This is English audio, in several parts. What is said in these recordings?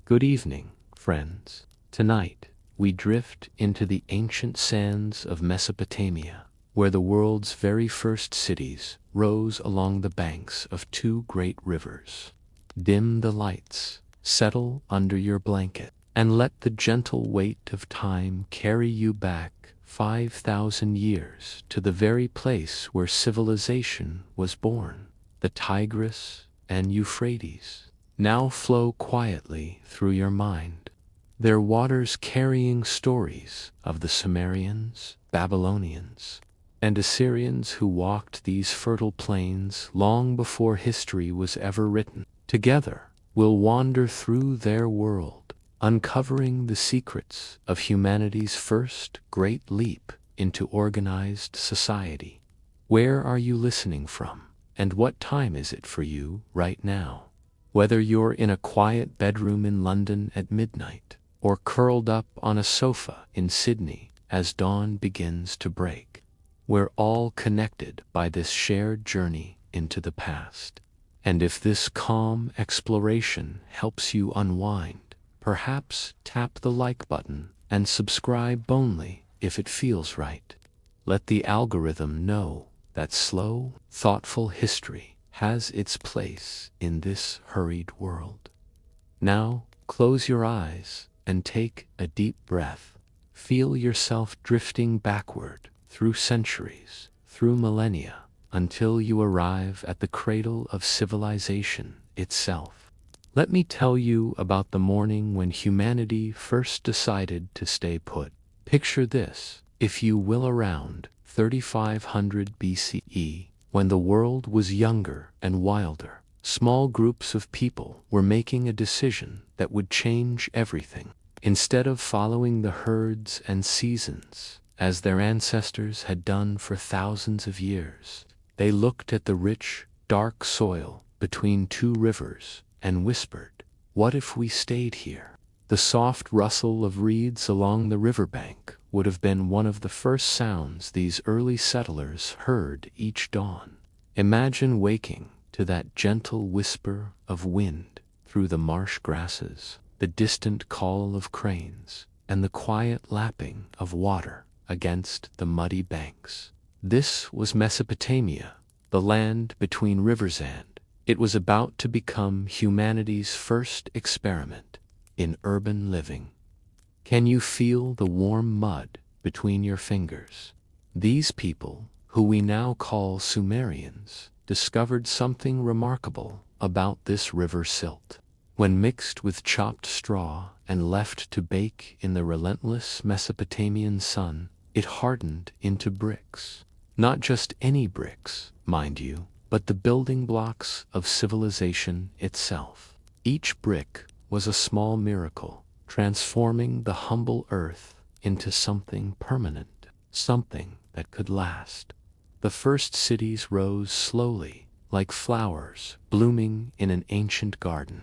Good evening, friends. Tonight, we drift into the ancient sands of Mesopotamia, where the world's very first cities rose along the banks of two great rivers. Dim the lights, settle under your blanket, and let the gentle weight of time carry you back 5,000 years to the very place where civilization was born. The Tigris and Euphrates now flow quietly through your mind, their waters carrying stories of the Sumerians, Babylonians, and Assyrians who walked these fertile plains long before history was ever written. Together, we'll wander through their world, uncovering the secrets of humanity's first great leap into organized society. Where are you listening from, and what time is it for you right now? Whether you're in a quiet bedroom in London at midnight, or curled up on a sofa in Sydney as dawn begins to break, we're all connected by this shared journey into the past. And if this calm exploration helps you unwind, perhaps tap the like button and subscribe only if it feels right. Let the algorithm know that slow, thoughtful history has its place in this hurried world. Now, close your eyes and take a deep breath. Feel yourself drifting backward through centuries, through millennia, until you arrive at the cradle of civilization itself. Let me tell you about the morning when humanity first decided to stay put. Picture this, if you will, around 3500 BCE, when the world was younger and wilder. Small groups of people were making a decision that would change everything. Instead of following the herds and seasons, as their ancestors had done for thousands of years, they looked at the rich, dark soil between two rivers and whispered, "What if we stayed here?" The soft rustle of reeds along the riverbank would have been one of the first sounds these early settlers heard each dawn. Imagine waking to that gentle whisper of wind through the marsh grasses, the distant call of cranes, and the quiet lapping of water against the muddy banks. This was Mesopotamia, the land between rivers, and it was about to become humanity's first experiment in urban living. Can you feel the warm mud between your fingers? These people, who we now call Sumerians, discovered something remarkable about this river silt. When mixed with chopped straw and left to bake in the relentless Mesopotamian sun, it hardened into bricks. Not just any bricks, mind you, but the building blocks of civilization itself. Each brick was a small miracle, transforming the humble earth into something permanent, something that could last. The first cities rose slowly, like flowers blooming in an ancient garden.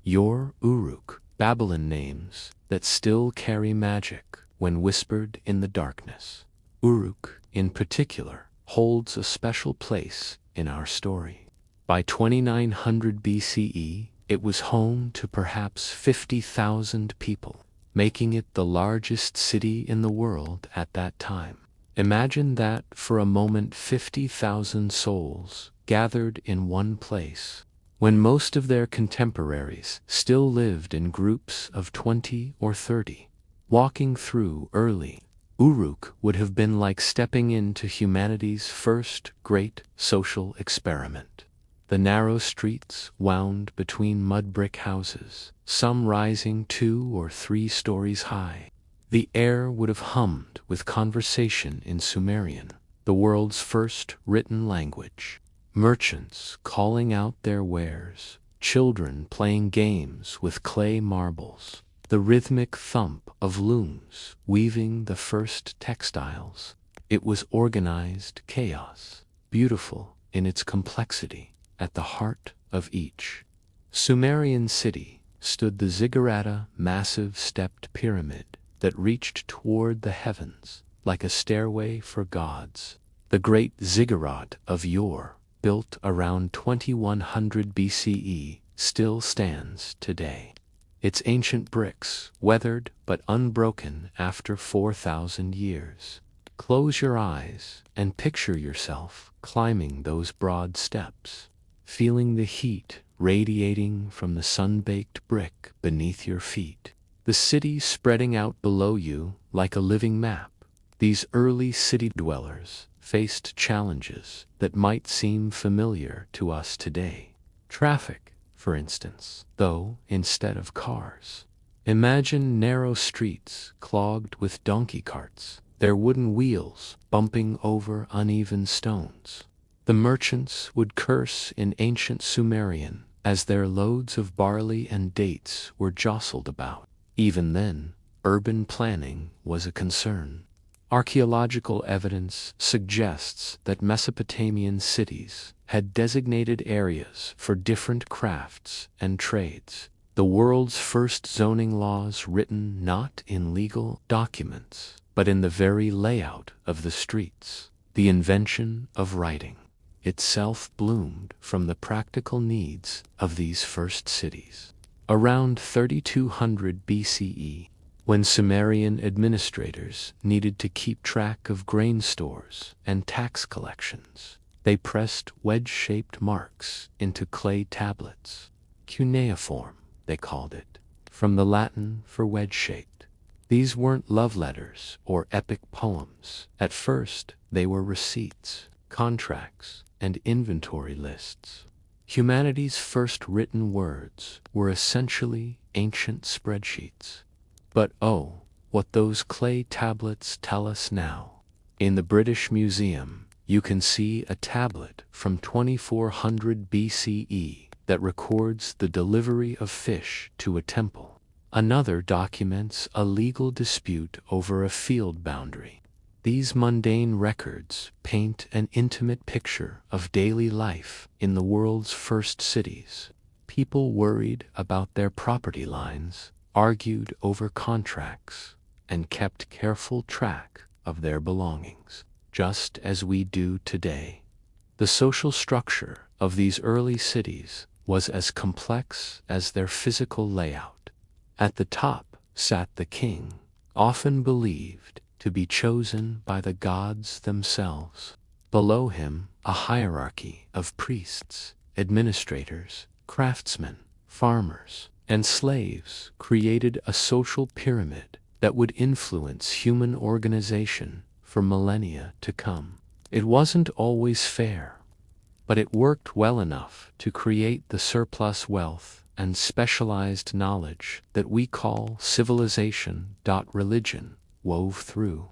Your Uruk, Babylon names that still carry magic when whispered in the darkness. Uruk, in particular, holds a special place in our story. By 2900 BCE, it was home to perhaps 50,000 people, making it the largest city in the world at that time. Imagine that for a moment, 50,000 souls gathered in one place, when most of their contemporaries still lived in groups of 20 or 30. Walking through early Uruk would have been like stepping into humanity's first great social experiment. The narrow streets wound between mud brick houses, some rising 2 or 3 stories high. The air would have hummed with conversation in Sumerian, the world's first written language. Merchants calling out their wares, children playing games with clay marbles, the rhythmic thump of looms weaving the first textiles. It was organized chaos, beautiful in its complexity. At the heart of each Sumerian city stood the ziggurat, massive stepped pyramid that reached toward the heavens like a stairway for gods. The great ziggurat of yore, built around 2100 BCE, still stands today. its ancient bricks, weathered but unbroken after 4,000 years. Close your eyes and picture yourself climbing those broad steps, feeling the heat radiating from the sun-baked brick beneath your feet. The city spreading out below you like a living map. These early city dwellers faced challenges that might seem familiar to us today. Traffic, for instance, though instead of cars. Imagine narrow streets clogged with donkey carts, their wooden wheels bumping over uneven stones. The merchants would curse in ancient Sumerian as their loads of barley and dates were jostled about. Even then, urban planning was a concern. Archaeological evidence suggests that Mesopotamian cities had designated areas for different crafts and trades. The world's first zoning laws written not in legal documents, but in the very layout of the streets. The invention of writing itself bloomed from the practical needs of these first cities. Around 3200 BCE, when Sumerian administrators needed to keep track of grain stores and tax collections, they pressed wedge-shaped marks into clay tablets. Cuneiform, they called it, from the Latin for wedge-shaped. These weren't love letters or epic poems. At first, they were receipts, contracts, and inventory lists. Humanity's first written words were essentially ancient spreadsheets. But oh, what those clay tablets tell us now. In the British Museum, you can see a tablet from 2400 BCE that records the delivery of fish to a temple. Another documents a legal dispute over a field boundary. These mundane records paint an intimate picture of daily life in the world's first cities. People worried about their property lines, argued over contracts, and kept careful track of their belongings, just as we do today. The social structure of these early cities was as complex as their physical layout. At the top sat the king, often believed to be chosen by the gods themselves. Below him, a hierarchy of priests, administrators, craftsmen, farmers, and slaves created a social pyramid that would influence human organization for millennia to come. It wasn't always fair, but it worked well enough to create the surplus wealth and specialized knowledge that we call civilization. Religion wove through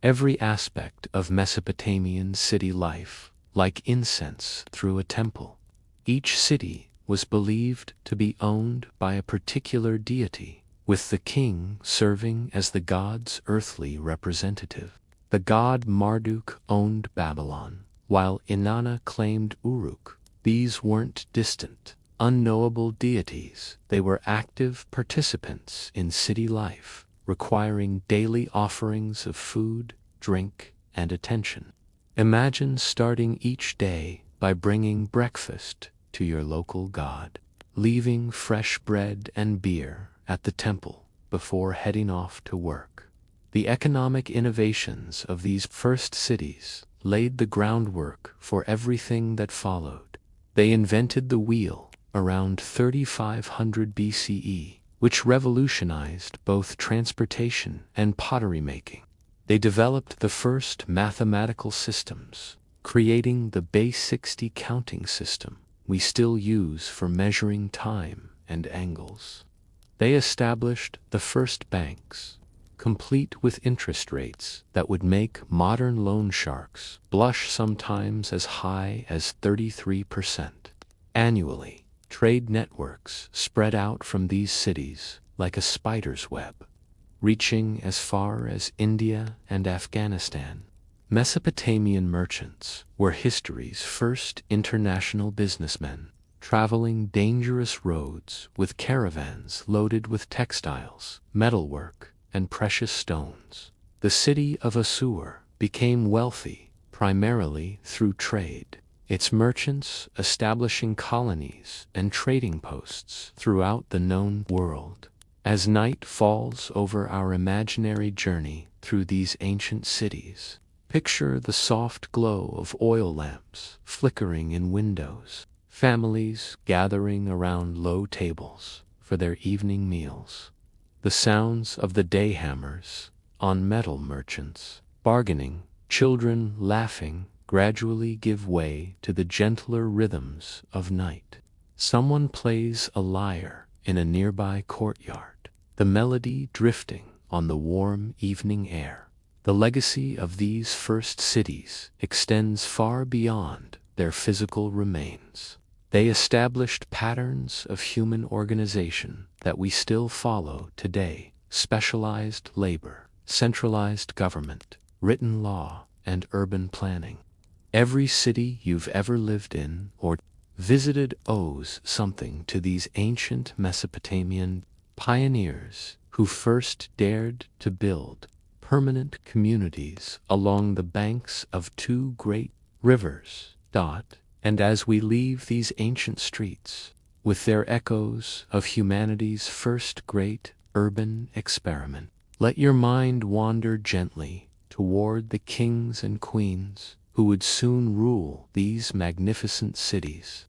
every aspect of Mesopotamian city life, like incense through a temple. Each city was believed to be owned by a particular deity, with the king serving as the god's earthly representative. The god Marduk owned Babylon, while Inanna claimed Uruk. These weren't distant, unknowable deities. They were active participants in city life, requiring daily offerings of food, drink, and attention. Imagine starting each day by bringing breakfast to your local god, leaving fresh bread and beer at the temple before heading off to work. The economic innovations of these first cities laid the groundwork for everything that followed. They invented the wheel around 3500 BCE, which revolutionized both transportation and pottery making. They developed the first mathematical systems, creating the base 60 counting system we still use for measuring time and angles. They established the first banks, complete with interest rates that would make modern loan sharks blush sometimes as high as 33%. Annually, trade networks spread out from these cities like a spider's web, reaching as far as India and Afghanistan. Mesopotamian merchants were history's first international businessmen, traveling dangerous roads with caravans loaded with textiles, metalwork, and precious stones. The city of Assur became wealthy primarily through trade. its merchants establishing colonies and trading posts throughout the known world. As night falls over our imaginary journey through these ancient cities, picture the soft glow of oil lamps flickering in windows, families gathering around low tables for their evening meals, the sounds of the day hammers on metal merchants bargaining, children laughing gradually give way to the gentler rhythms of night. Someone plays a lyre in a nearby courtyard, the melody drifting on the warm evening air. The legacy of these first cities extends far beyond their physical remains. They established patterns of human organization that we still follow today: specialized labor, centralized government, written law, and urban planning. Every city you've ever lived in or visited owes something to these ancient Mesopotamian pioneers who first dared to build permanent communities along the banks of two great rivers. And as we leave these ancient streets, with their echoes of humanity's first great urban experiment, let your mind wander gently toward the kings and queens who would soon rule these magnificent cities.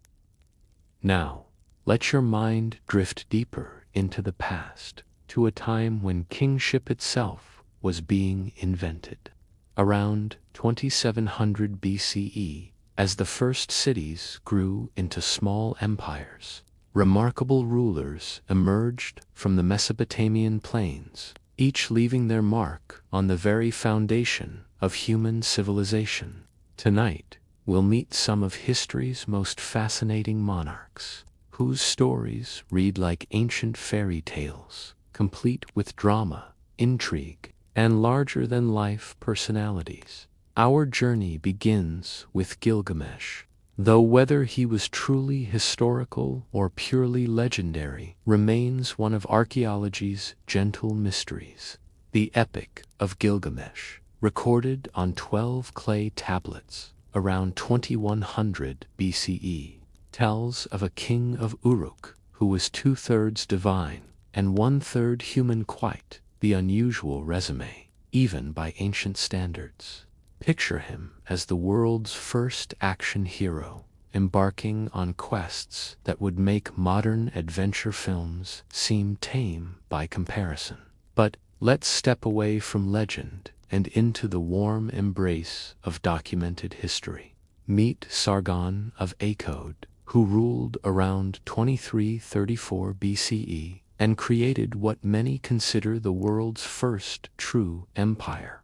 Now, let your mind drift deeper into the past, to a time when kingship itself was being invented. Around 2700 BCE, as the first cities grew into small empires, remarkable rulers emerged from the Mesopotamian plains, each leaving their mark on the very foundation of human civilization. Tonight, we'll meet some of history's most fascinating monarchs, whose stories read like ancient fairy tales, complete with drama, intrigue, and larger-than-life personalities. Our journey begins with Gilgamesh, though whether he was truly historical or purely legendary remains one of archaeology's gentle mysteries. The Epic of Gilgamesh, recorded on 12 clay tablets around 2100 BCE, tells of a king of Uruk who was 2/3 divine and 1/3 human, quite the unusual resume, even by ancient standards. Picture him as the world's first action hero, embarking on quests that would make modern adventure films seem tame by comparison. But let's step away from legend and into the warm embrace of documented history. Meet Sargon of Akkad, who ruled around 2334 BCE and created what many consider the world's first true empire.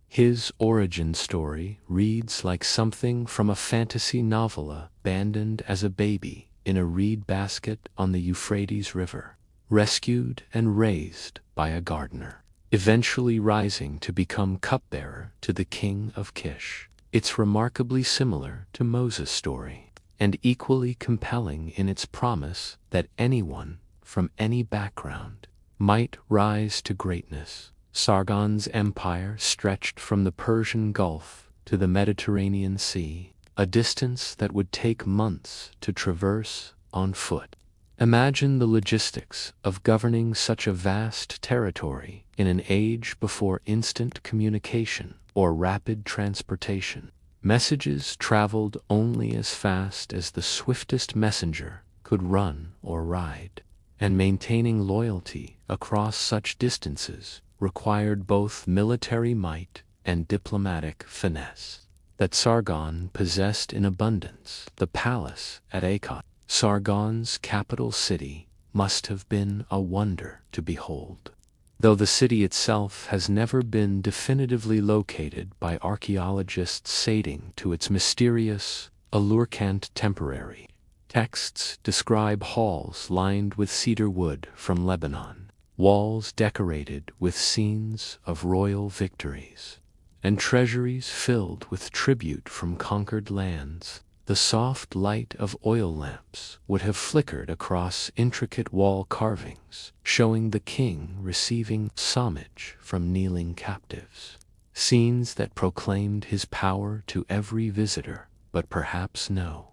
His origin story reads like something from a fantasy novella, abandoned as a baby in a reed basket on the Euphrates River, rescued and raised by a gardener, eventually rising to become cupbearer to the king of Kish. It's remarkably similar to Moses' story, and equally compelling in its promise that anyone from any background might rise to greatness. Sargon's empire stretched from the Persian Gulf to the Mediterranean Sea, a distance that would take months to traverse on foot. Imagine the logistics of governing such a vast territory in an age before instant communication or rapid transportation. Messages traveled only as fast as the swiftest messenger could run or ride, and maintaining loyalty across such distances required both military might and diplomatic finesse that Sargon possessed in abundance. The palace at Akkad, Sargon's capital city, must have been a wonder to behold. Though the city itself has never been definitively located by archaeologists, citing to its mysterious, allure-cant temporary texts describe halls lined with cedar wood from Lebanon, walls decorated with scenes of royal victories, and treasuries filled with tribute from conquered lands. The soft light of oil lamps would have flickered across intricate wall carvings, showing the king receiving homage from kneeling captives, scenes that proclaimed his power to every visitor. but perhaps no.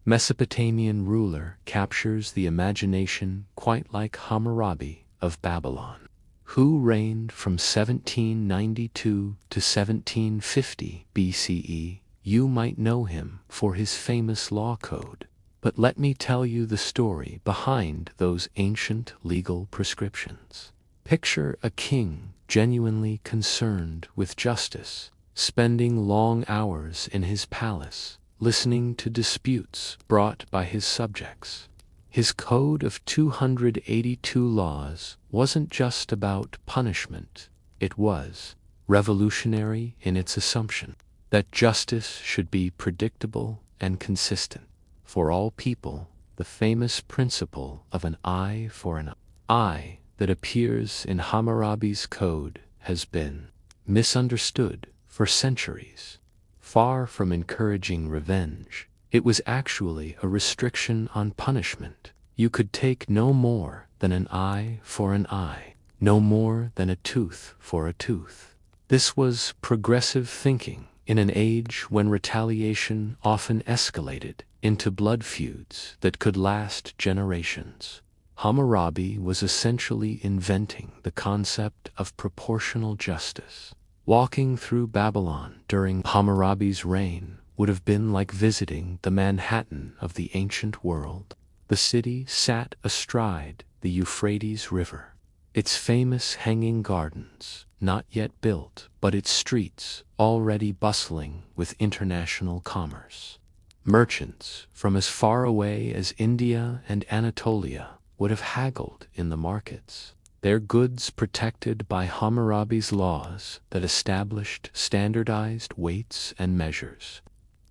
Mesopotamian ruler captures the imagination quite like Hammurabi of Babylon, who reigned from 1792 to 1750 BCE. You might know him for his famous law code, but let me tell you the story behind those ancient legal prescriptions. Picture a king genuinely concerned with justice, spending long hours in his palace, listening to disputes brought by his subjects. His code of 282 laws wasn't just about punishment, it was revolutionary in its assumption that justice should be predictable and consistent for all people, the famous principle of an eye for an eye that appears in Hammurabi's code has been misunderstood for centuries. Far from encouraging revenge, it was actually a restriction on punishment. You could take no more than an eye for an eye, no more than a tooth for a tooth. This was progressive thinking in an age when retaliation often escalated into blood feuds that could last generations. Hammurabi was essentially inventing the concept of proportional justice. Walking through Babylon during Hammurabi's reign would have been like visiting the Manhattan of the ancient world. The city sat astride the Euphrates River, its famous hanging gardens not yet built, but its streets already bustling with international commerce. Merchants from as far away as India and Anatolia would have haggled in the markets, their goods protected by Hammurabi's laws that established standardized weights and measures,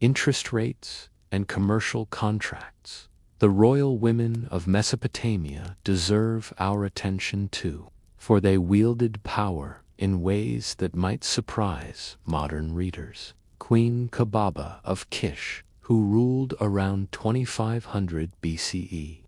interest rates, and commercial contracts. The royal women of Mesopotamia deserve our attention too, for they wielded power in ways that might surprise modern readers. Queen Kababa of Kish, who ruled around 2500 BCE,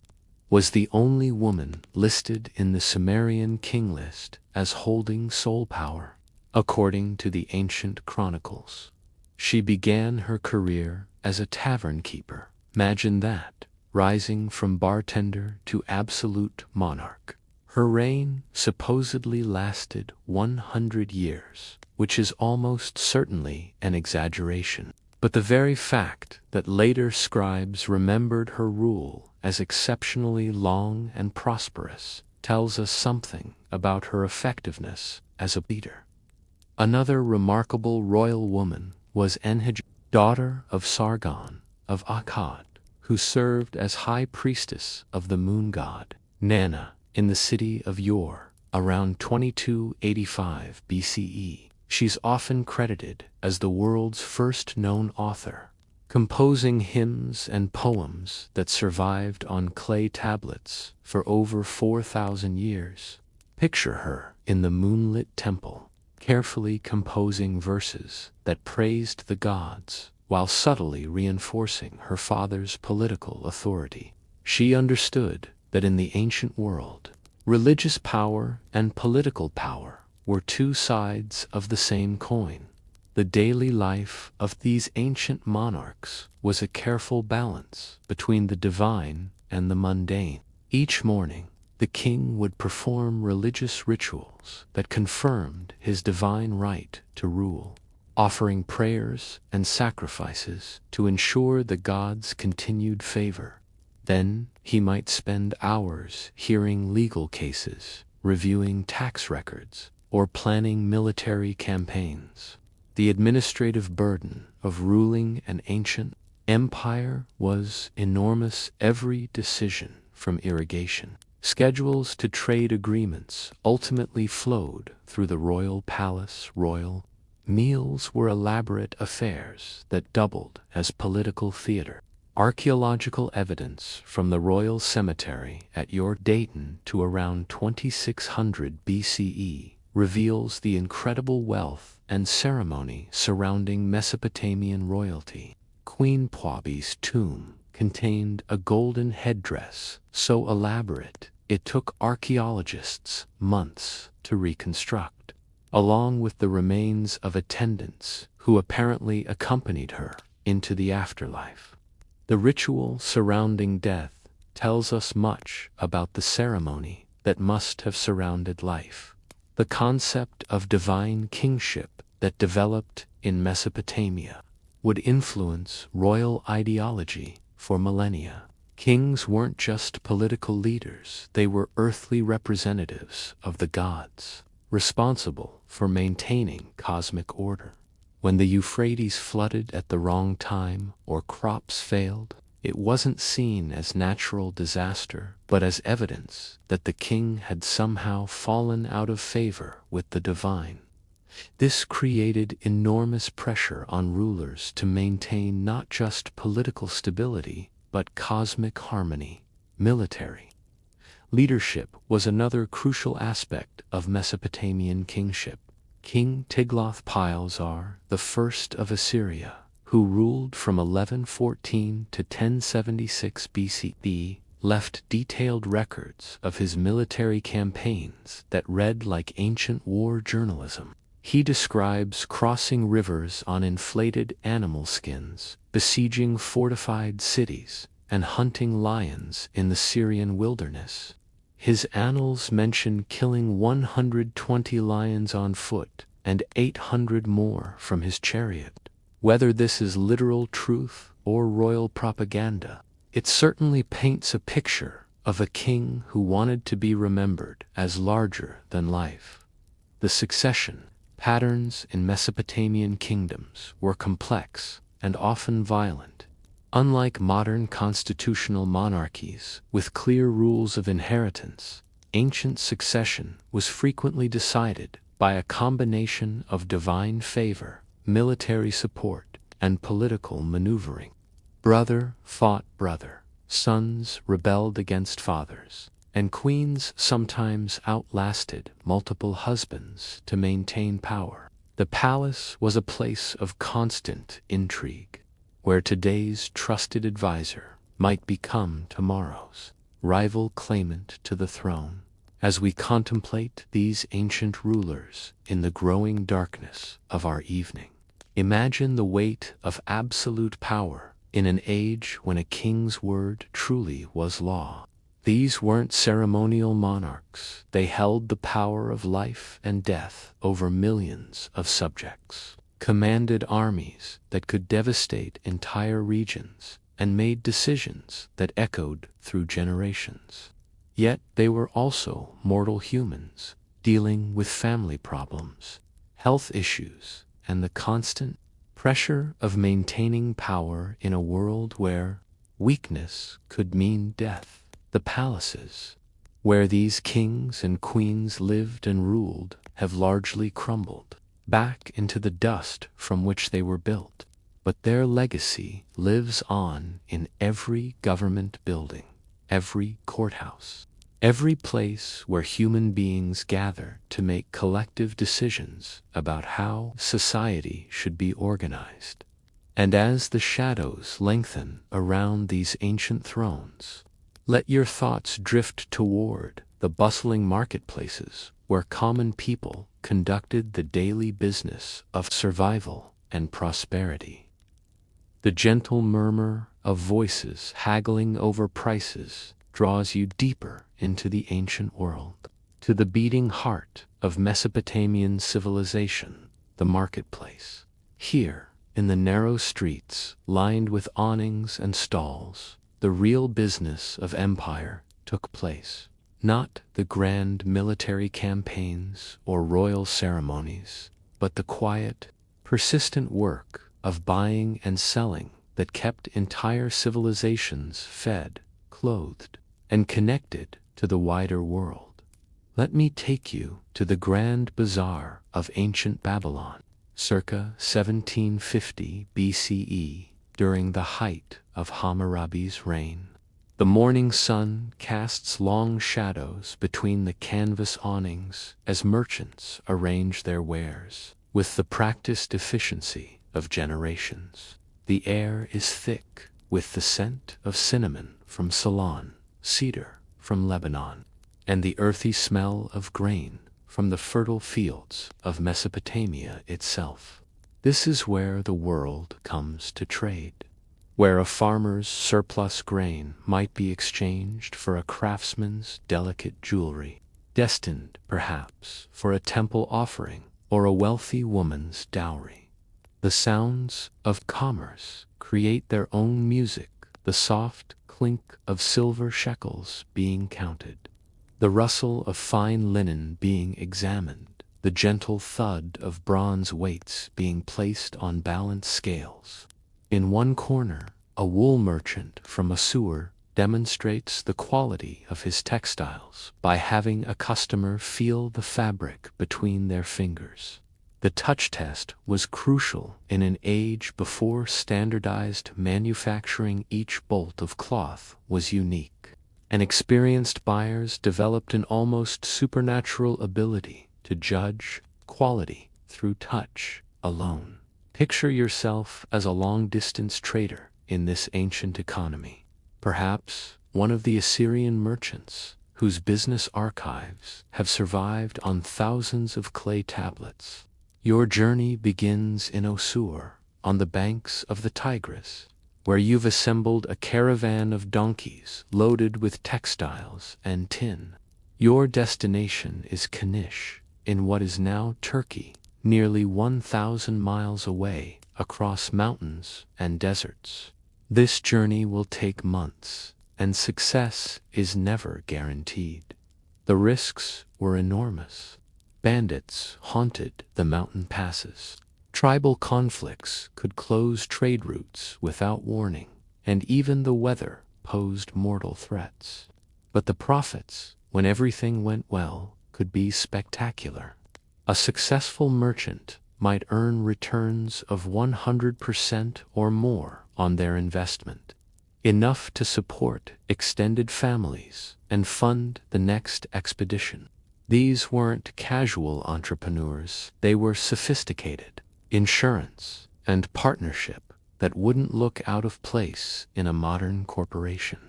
was the only woman listed in the Sumerian king list as holding sole power, according to the ancient chronicles. She began her career as a tavern keeper. Imagine that, rising from bartender to absolute monarch. Her reign supposedly lasted 100 years, which is almost certainly an exaggeration. But the very fact that later scribes remembered her rule as exceptionally long and prosperous tells us something about her effectiveness as a leader. Another remarkable royal woman was Enhij, daughter of Sargon of Akkad, who served as high priestess of the moon god, Nana, in the city of Ur, around 2285 BCE. She's often credited as the world's first known author, composing hymns and poems that survived on clay tablets for over 4,000 years. Picture her in the moonlit temple, carefully composing verses that praised the gods while subtly reinforcing her father's political authority. She understood that in the ancient world, religious power and political power were two sides of the same coin. The daily life of these ancient monarchs was a careful balance between the divine and the mundane. Each morning, the king would perform religious rituals that confirmed his divine right to rule, offering prayers and sacrifices to ensure the gods' continued favor. Then he might spend hours hearing legal cases, reviewing tax records, or planning military campaigns. The administrative burden of ruling an ancient empire was enormous. Every decision, from irrigation schedules to trade agreements, ultimately flowed through the royal palace. Royal meals were elaborate affairs that doubled as political theater. Archaeological evidence from the royal cemetery at Ur, Dayton to around 2600 BCE, reveals the incredible wealth and ceremony surrounding Mesopotamian royalty. Queen Pwabi's tomb contained a golden headdress so elaborate it took archaeologists months to reconstruct, along with the remains of attendants who apparently accompanied her. into the afterlife. The ritual surrounding death tells us much about the ceremony that must have surrounded life. The concept of divine kingship that developed in Mesopotamia would influence royal ideology for millennia. Kings weren't just political leaders, they were earthly representatives of the gods, responsible for maintaining cosmic order. When the Euphrates flooded at the wrong time or crops failed, it wasn't seen as natural disaster, but as evidence that the king had somehow fallen out of favor with the divine. This created enormous pressure on rulers to maintain not just political stability, but cosmic harmony. Military leadership was another crucial aspect of Mesopotamian kingship. King Tiglath-Pileser I of Assyria, who ruled from 1114 to 1076 BCE, left detailed records of his military campaigns that read like ancient war journalism. He describes crossing rivers on inflated animal skins, besieging fortified cities, and hunting lions in the Syrian wilderness. His annals mention killing 120 lions on foot and 800 more from his chariot. Whether this is literal truth or royal propaganda, it certainly paints a picture of a king who wanted to be remembered as larger than life. The succession patterns in Mesopotamian kingdoms were complex and often violent. Unlike modern constitutional monarchies with clear rules of inheritance, ancient succession was frequently decided by a combination of divine favor, military support, and political maneuvering. Brother fought brother, sons rebelled against fathers, and queens sometimes outlasted multiple husbands to maintain power. The palace was a place of constant intrigue, where today's trusted advisor might become tomorrow's rival claimant to the throne. As we contemplate these ancient rulers in the growing darkness of our evening, imagine the weight of absolute power in an age when a king's word truly was law. These weren't ceremonial monarchs. They held the power of life and death over millions of subjects, commanded armies that could devastate entire regions, and made decisions that echoed through generations. Yet they were also mortal humans, dealing with family problems, health issues, and the constant pressure of maintaining power in a world where weakness could mean death. The palaces, where these kings and queens lived and ruled, have largely crumbled back into the dust from which they were built. But their legacy lives on in every government building, every courthouse, every place where human beings gather to make collective decisions about how society should be organized. And as the shadows lengthen around these ancient thrones, let your thoughts drift toward the bustling marketplaces where common people conducted the daily business of survival and prosperity. The gentle murmur of voices haggling over prices draws you deeper into the ancient world, to the beating heart of Mesopotamian civilization, the marketplace. Here, in the narrow streets lined with awnings and stalls, the real business of empire took place. Not the grand military campaigns or royal ceremonies, but the quiet, persistent work of buying and selling that kept entire civilizations fed, clothed, and connected to the wider world. Let me take you to the Grand Bazaar of ancient Babylon, circa 1750 BCE, during the height of Hammurabi's reign. The morning sun casts long shadows between the canvas awnings as merchants arrange their wares. With the practiced efficiency of generations, the air is thick with the scent of cinnamon from Ceylon, cedar from Lebanon, and the earthy smell of grain from the fertile fields of Mesopotamia itself. This is where the world comes to trade, where a farmer's surplus grain might be exchanged for a craftsman's delicate jewelry, destined, perhaps, for a temple offering or a wealthy woman's dowry. The sounds of commerce create their own music, the soft clink of silver shekels being counted, the rustle of fine linen being examined, the gentle thud of bronze weights being placed on balanced scales. In one corner, a wool merchant from a sewer demonstrates the quality of his textiles by having a customer feel the fabric between their fingers. The touch test was crucial in an age before standardized manufacturing. Each bolt of cloth was unique, and experienced buyers developed an almost supernatural ability to judge quality through touch alone. Picture yourself as a long-distance trader in this ancient economy, perhaps one of the Assyrian merchants whose business archives have survived on thousands of clay tablets. Your journey begins in Osur, on the banks of the Tigris, where you've assembled a caravan of donkeys loaded with textiles and tin. Your destination is Kanish, in what is now Turkey, nearly 1,000 miles away across mountains and deserts. This journey will take months, and success is never guaranteed. The risks were enormous. Bandits haunted the mountain passes. Tribal conflicts could close trade routes without warning, and even the weather posed mortal threats. But the profits, when everything went well, could be spectacular. A successful merchant might earn returns of 100% or more on their investment, enough to support extended families and fund the next expedition. These weren't casual entrepreneurs, they were sophisticated. Insurance and partnership that wouldn't look out of place in a modern corporation.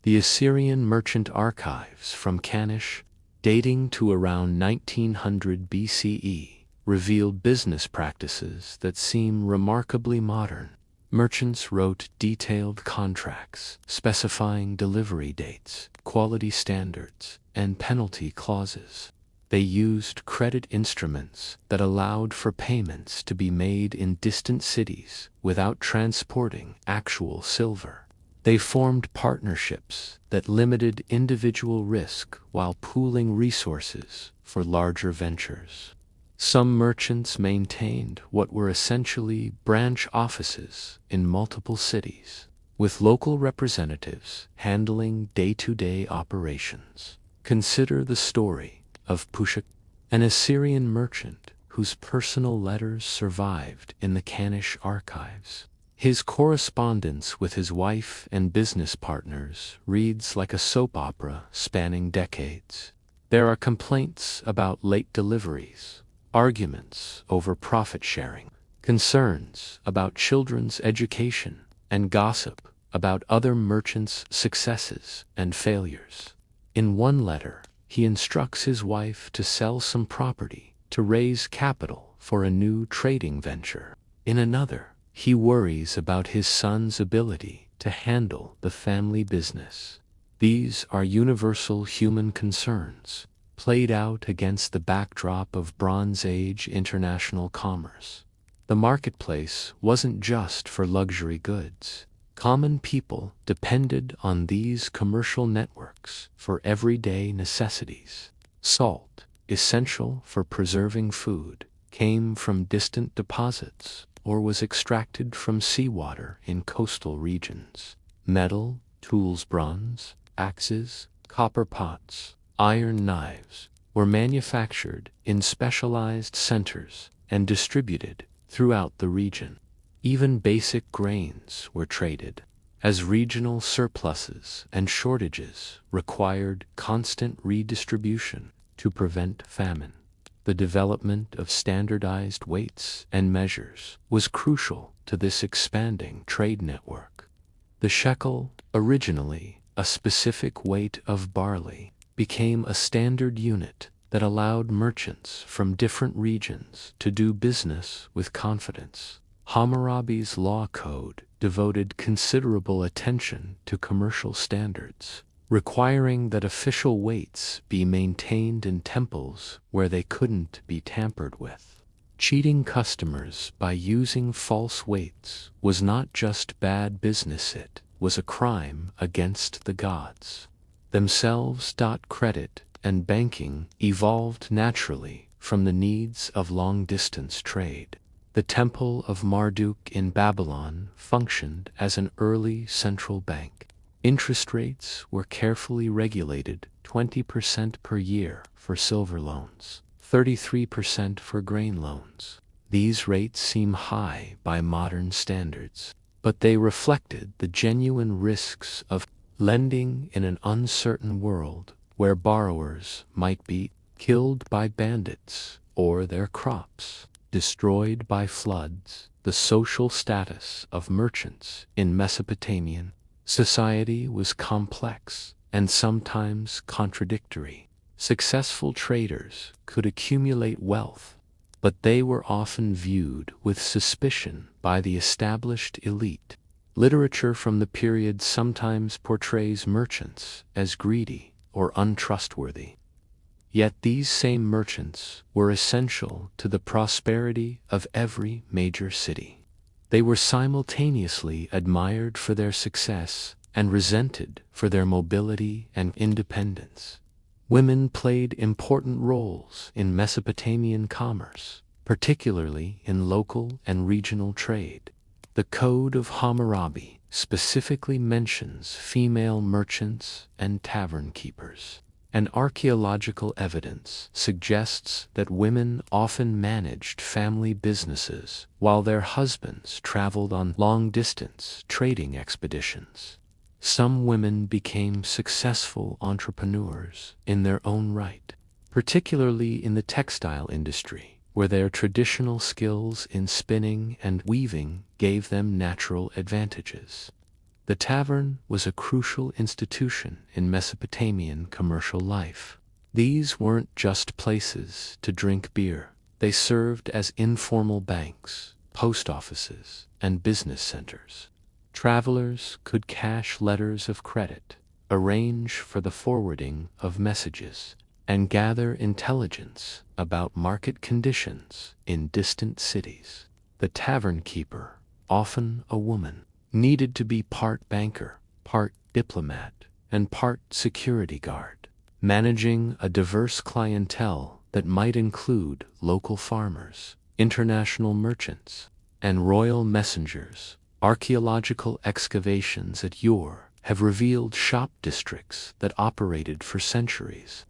The Assyrian merchant archives from Kanish, dating to around 1900 BCE, revealed business practices that seem remarkably modern. Merchants wrote detailed contracts specifying delivery dates, quality standards, and penalty clauses. They used credit instruments that allowed for payments to be made in distant cities without transporting actual silver. They formed partnerships that limited individual risk while pooling resources for larger ventures. Some merchants maintained what were essentially branch offices in multiple cities, with local representatives handling day-to-day operations. Consider the story of Pushak, an Assyrian merchant whose personal letters survived in the Kanish archives. His correspondence with his wife and business partners reads like a soap opera spanning decades. There are complaints about late deliveries, arguments over profit sharing, concerns about children's education, and gossip about other merchants' successes and failures. In one letter, he instructs his wife to sell some property to raise capital for a new trading venture. In another, he worries about his son's ability to handle the family business. These are universal human concerns, played out against the backdrop of Bronze Age international commerce. The marketplace wasn't just for luxury goods. Common people depended on these commercial networks for everyday necessities. Salt, essential for preserving food, came from distant deposits or was extracted from seawater in coastal regions. Metal, tools, bronze, axes, copper pots, iron knives were manufactured in specialized centers and distributed throughout the region. Even basic grains were traded, as regional surpluses and shortages required constant redistribution to prevent famine. The development of standardized weights and measures was crucial to this expanding trade network. The shekel, originally a specific weight of barley, became a standard unit that allowed merchants from different regions to do business with confidence. Hammurabi's law code devoted considerable attention to commercial standards, requiring that official weights be maintained in temples where they couldn't be tampered with. Cheating customers by using false weights was not just bad business, it was a crime against the gods themselves. Credit and banking evolved naturally from the needs of long-distance trade. The Temple of Marduk in Babylon functioned as an early central bank. Interest rates were carefully regulated: 20% per year for silver loans, 33% for grain loans. These rates seem high by modern standards, but they reflected the genuine risks of lending in an uncertain world where borrowers might be killed by bandits or their crops destroyed by floods. The social status of merchants in Mesopotamian society was complex and sometimes contradictory. Successful traders could accumulate wealth, but they were often viewed with suspicion by the established elite. Literature from the period sometimes portrays merchants as greedy or untrustworthy. Yet these same merchants were essential to the prosperity of every major city. They were simultaneously admired for their success and resented for their mobility and independence. Women played important roles in Mesopotamian commerce, particularly in local and regional trade. The Code of Hammurabi specifically mentions female merchants and tavern keepers, and archaeological evidence suggests that women often managed family businesses while their husbands traveled on long-distance trading expeditions. Some women became successful entrepreneurs in their own right, particularly in the textile industry, where their traditional skills in spinning and weaving gave them natural advantages. The tavern was a crucial institution in Mesopotamian commercial life. These weren't just places to drink beer. They served as informal banks, post offices, and business centers. Travelers could cash letters of credit, arrange for the forwarding of messages, and gather intelligence about market conditions in distant cities. The tavern keeper, often a woman, needed to be part banker, part diplomat, and part security guard, managing a diverse clientele that might include local farmers, international merchants, and royal messengers. Archaeological excavations at Ur have revealed shop districts that operated for centuries,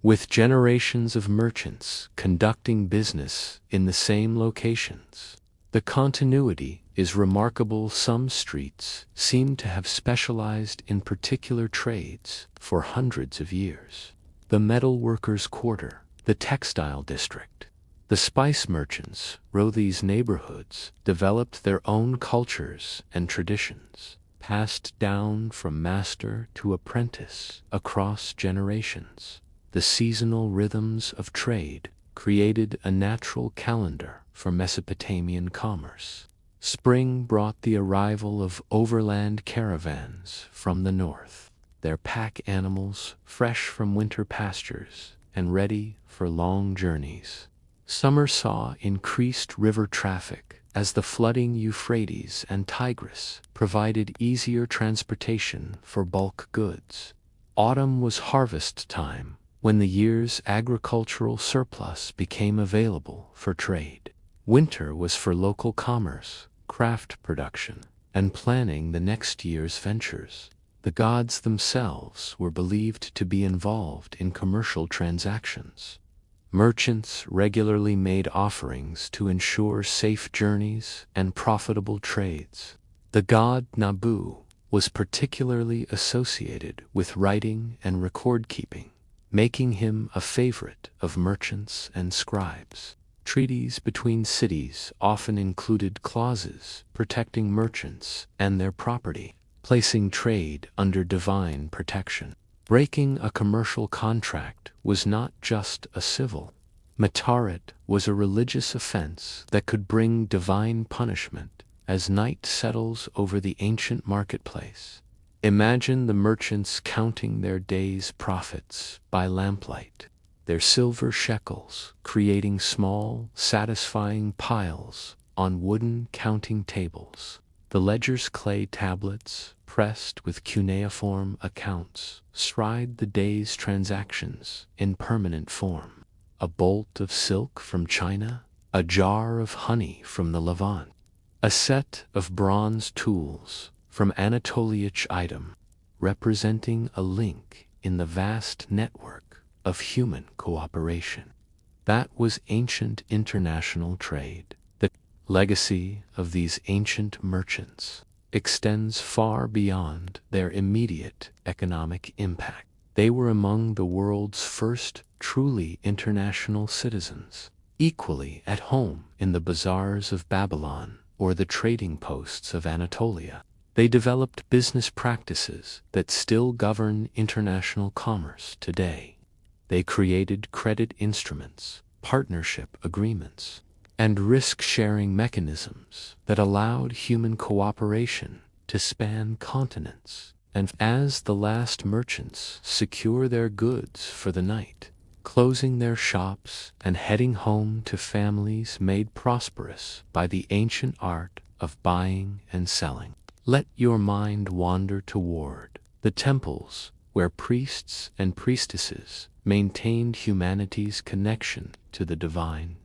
with generations of merchants conducting business in the same locations. The continuity is remarkable. Some streets seem to have specialized in particular trades for hundreds of years. The metal workers' quarter, the textile district, the spice merchants. These neighborhoods developed their own cultures and traditions, passed down from master to apprentice across generations. The seasonal rhythms of trade created a natural calendar for Mesopotamian commerce. Spring brought the arrival of overland caravans from the north, their pack animals fresh from winter pastures and ready for long journeys. Summer saw increased river traffic as the flooding Euphrates and Tigris provided easier transportation for bulk goods. Autumn was harvest time, when the year's agricultural surplus became available for trade. Winter was for local commerce, craft production, and planning the next year's ventures. The gods themselves were believed to be involved in commercial transactions. Merchants regularly made offerings to ensure safe journeys and profitable trades. The god Nabu was particularly associated with writing and record-keeping, making him a favorite of merchants and scribes. Treaties between cities often included clauses protecting merchants and their property, placing trade under divine protection. Breaking a commercial contract was not just a civil. Matarit was a religious offense that could bring divine punishment as night settles over the ancient marketplace. Imagine the merchants counting their day's profits by lamplight, their silver shekels creating small, satisfying piles on wooden counting tables. The ledger's clay tablets, pressed with cuneiform accounts, scribe the day's transactions in permanent form. A bolt of silk from China, a jar of honey from the Levant, a set of bronze tools from Anatoliach item, representing a link in the vast network of human cooperation. That was ancient international trade. The legacy of these ancient merchants extends far beyond their immediate economic impact. They were among the world's first truly international citizens, equally at home in the bazaars of Babylon or the trading posts of Anatolia. They developed business practices that still govern international commerce today. They created credit instruments, partnership agreements, and risk-sharing mechanisms that allowed human cooperation to span continents. And as the last merchants secure their goods for the night, closing their shops and heading home to families made prosperous by the ancient art of buying and selling, let your mind wander toward the temples where priests and priestesses maintained humanity's connection to the divine.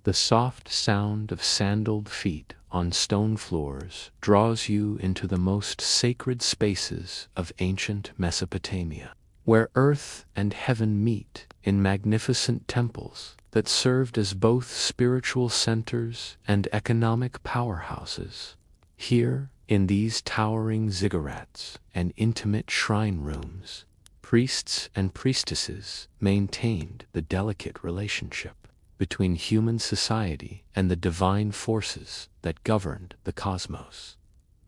The soft sound of sandaled feet on stone floors draws you into the most sacred spaces of ancient Mesopotamia, where earth and heaven meet in magnificent temples that served as both spiritual centers and economic powerhouses. Here, in these towering ziggurats and intimate shrine rooms, priests and priestesses maintained the delicate relationship between human society and the divine forces that governed the cosmos.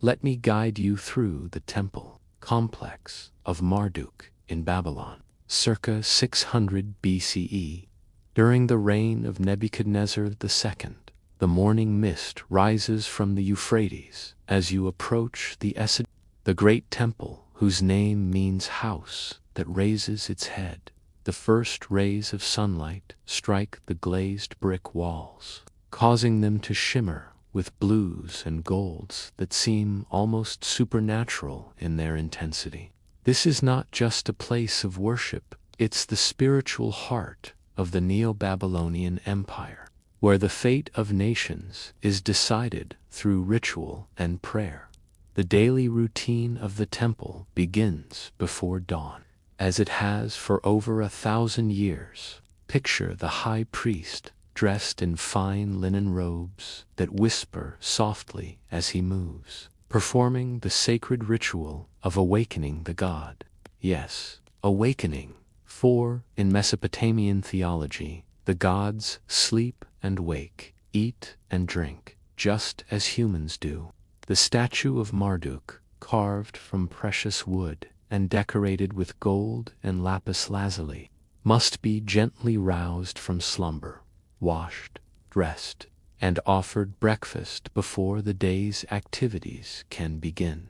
Let me guide you through the temple complex of Marduk in Babylon, circa 600 BCE. During the reign of Nebuchadnezzar II, the morning mist rises from the Euphrates as you approach the great temple whose name means house that raises its head. The first rays of sunlight strike the glazed brick walls, causing them to shimmer with blues and golds that seem almost supernatural in their intensity. This is not just a place of worship, it's the spiritual heart of the Neo-Babylonian Empire, where the fate of nations is decided through ritual and prayer. The daily routine of the temple begins before dawn, as it has for over 1,000 years. Picture the high priest dressed in fine linen robes that whisper softly as he moves, performing the sacred ritual of awakening the god. Yes, awakening, for in Mesopotamian theology, the gods sleep and wake, eat and drink, just as humans do. The statue of Marduk, carved from precious wood and decorated with gold and lapis lazuli, must be gently roused from slumber, washed, dressed, and offered breakfast before the day's activities can begin.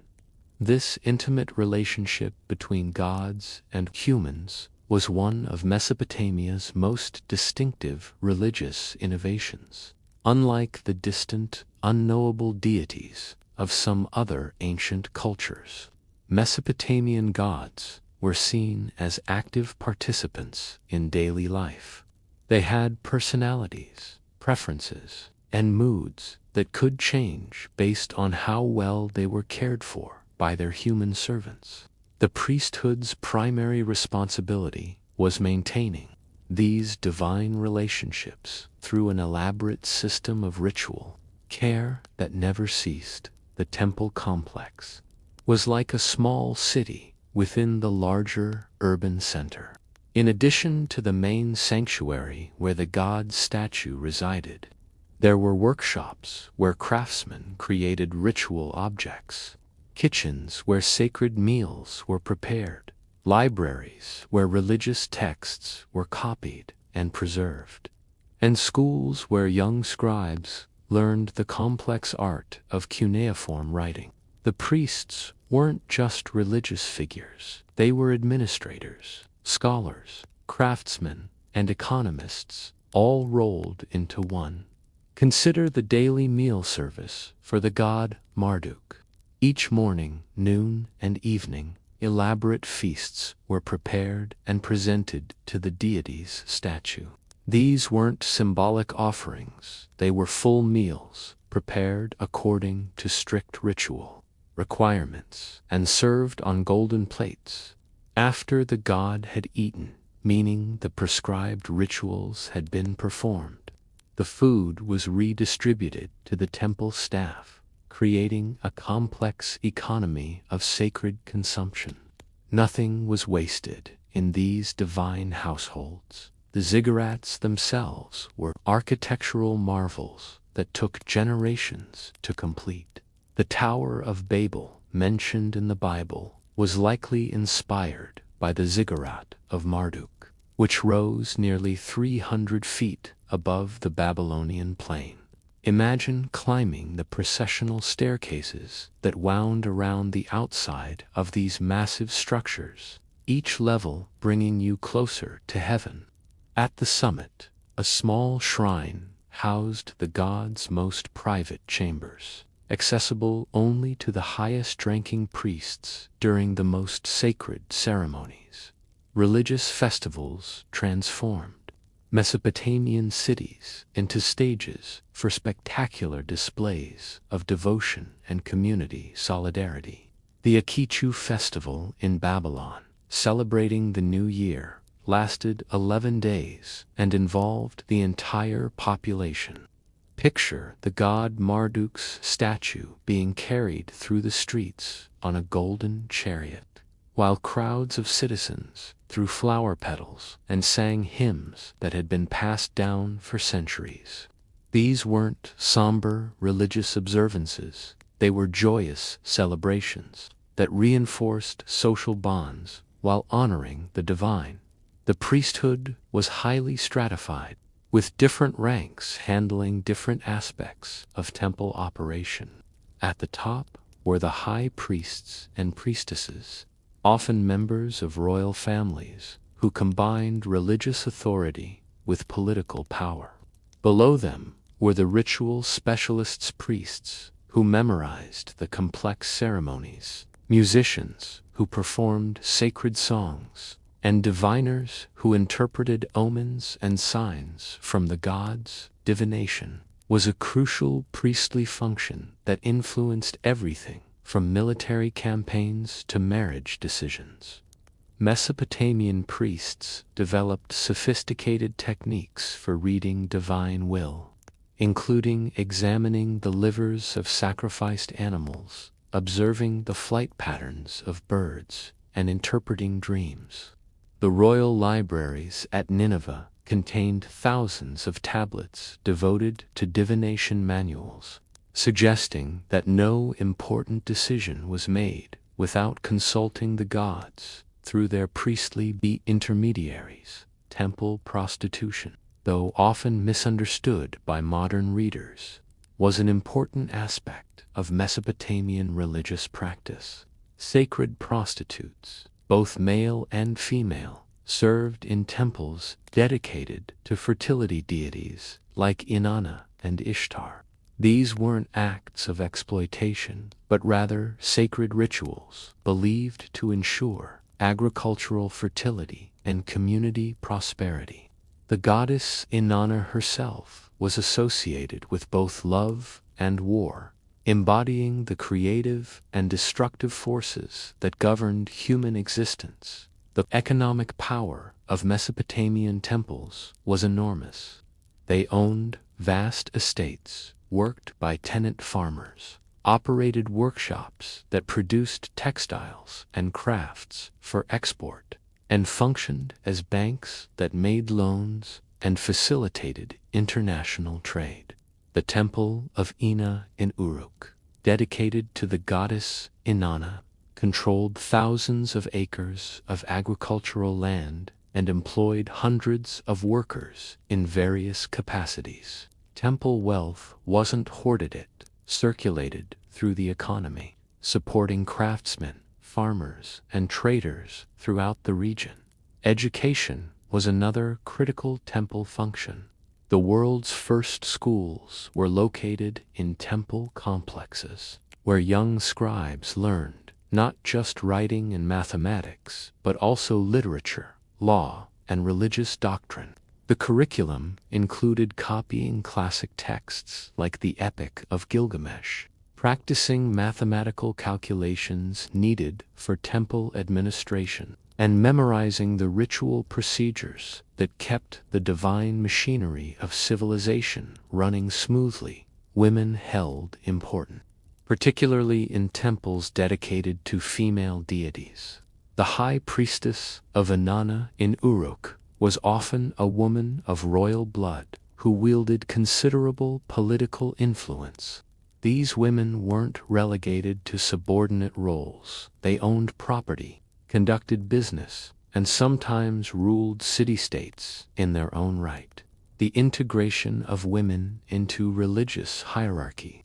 This intimate relationship between gods and humans was one of Mesopotamia's most distinctive religious innovations. Unlike the distant, unknowable deities of some other ancient cultures, Mesopotamian gods were seen as active participants in daily life. They had personalities, preferences, and moods that could change based on how well they were cared for by their human servants. The priesthood's primary responsibility was maintaining these divine relationships through an elaborate system of ritual care that never ceased. The temple complex was like a small city within the larger urban center. In addition to the main sanctuary where the god's statue resided, there were workshops where craftsmen created ritual objects, kitchens where sacred meals were prepared, libraries where religious texts were copied and preserved, and schools where young scribes learned the complex art of cuneiform writing. The priests weren't just religious figures, they were administrators, scholars, craftsmen, and economists, all rolled into one. Consider the daily meal service for the god Marduk. Each morning, noon, and evening, elaborate feasts were prepared and presented to the deity's statue. These weren't symbolic offerings, they were full meals, prepared according to strict ritual requirements, and served on golden plates. After the god had eaten, meaning the prescribed rituals had been performed, the food was redistributed to the temple staff, creating a complex economy of sacred consumption. Nothing was wasted in these divine households. The ziggurats themselves were architectural marvels that took generations to complete. The Tower of Babel, mentioned in the Bible, was likely inspired by the ziggurat of Marduk, which rose nearly 300 feet above the Babylonian plain. Imagine climbing the processional staircases that wound around the outside of these massive structures, each level bringing you closer to heaven. At the summit, a small shrine housed the god's most private chambers, accessible only to the highest-ranking priests during the most sacred ceremonies. Religious festivals transformed Mesopotamian cities into stages for spectacular displays of devotion and community solidarity. The Akitu festival in Babylon, celebrating the new year, lasted 11 days and involved the entire population. Picture the god Marduk's statue being carried through the streets on a golden chariot, while crowds of citizens threw flower petals and sang hymns that had been passed down for centuries. These weren't somber religious observances, they were joyous celebrations that reinforced social bonds while honoring the divine. The priesthood was highly stratified, with different ranks handling different aspects of temple operation. At the top were the high priests and priestesses, often members of royal families who combined religious authority with political power. Below them were the ritual specialists priests who memorized the complex ceremonies, musicians who performed sacred songs, and diviners who interpreted omens and signs from the gods. Divination was a crucial priestly function that influenced everything from military campaigns to marriage decisions. Mesopotamian priests developed sophisticated techniques for reading divine will, including examining the livers of sacrificed animals, observing the flight patterns of birds, and interpreting dreams. The royal libraries at Nineveh contained thousands of tablets devoted to divination manuals, suggesting that no important decision was made without consulting the gods through their priestly intermediaries. Temple prostitution, though often misunderstood by modern readers, was an important aspect of Mesopotamian religious practice. Sacred prostitutes, both male and female, served in temples dedicated to fertility deities like Inanna and Ishtar. These weren't acts of exploitation, but rather sacred rituals believed to ensure agricultural fertility and community prosperity. The goddess Inanna herself was associated with both love and war, embodying the creative and destructive forces that governed human existence. The economic power of Mesopotamian temples was enormous. They owned vast estates, worked by tenant farmers, operated workshops that produced textiles and crafts for export, and functioned as banks that made loans and facilitated international trade. The Temple of Ina in Uruk, dedicated to the goddess Inanna, controlled thousands of acres of agricultural land and employed hundreds of workers in various capacities. Temple wealth wasn't hoarded, it circulated through the economy, supporting craftsmen, farmers, and traders throughout the region. Education was another critical temple function. The world's first schools were located in temple complexes, where young scribes learned not just writing and mathematics, but also literature, law, and religious doctrine. The curriculum included copying classic texts like the Epic of Gilgamesh, practicing mathematical calculations needed for temple administration, and memorizing the ritual procedures that kept the divine machinery of civilization running smoothly. Women held important, particularly in temples dedicated to female deities. The high priestess of Inanna in Uruk was often a woman of royal blood who wielded considerable political influence. These women weren't relegated to subordinate roles. They owned property, conducted business, and sometimes ruled city-states in their own right. The integration of women into religious hierarchy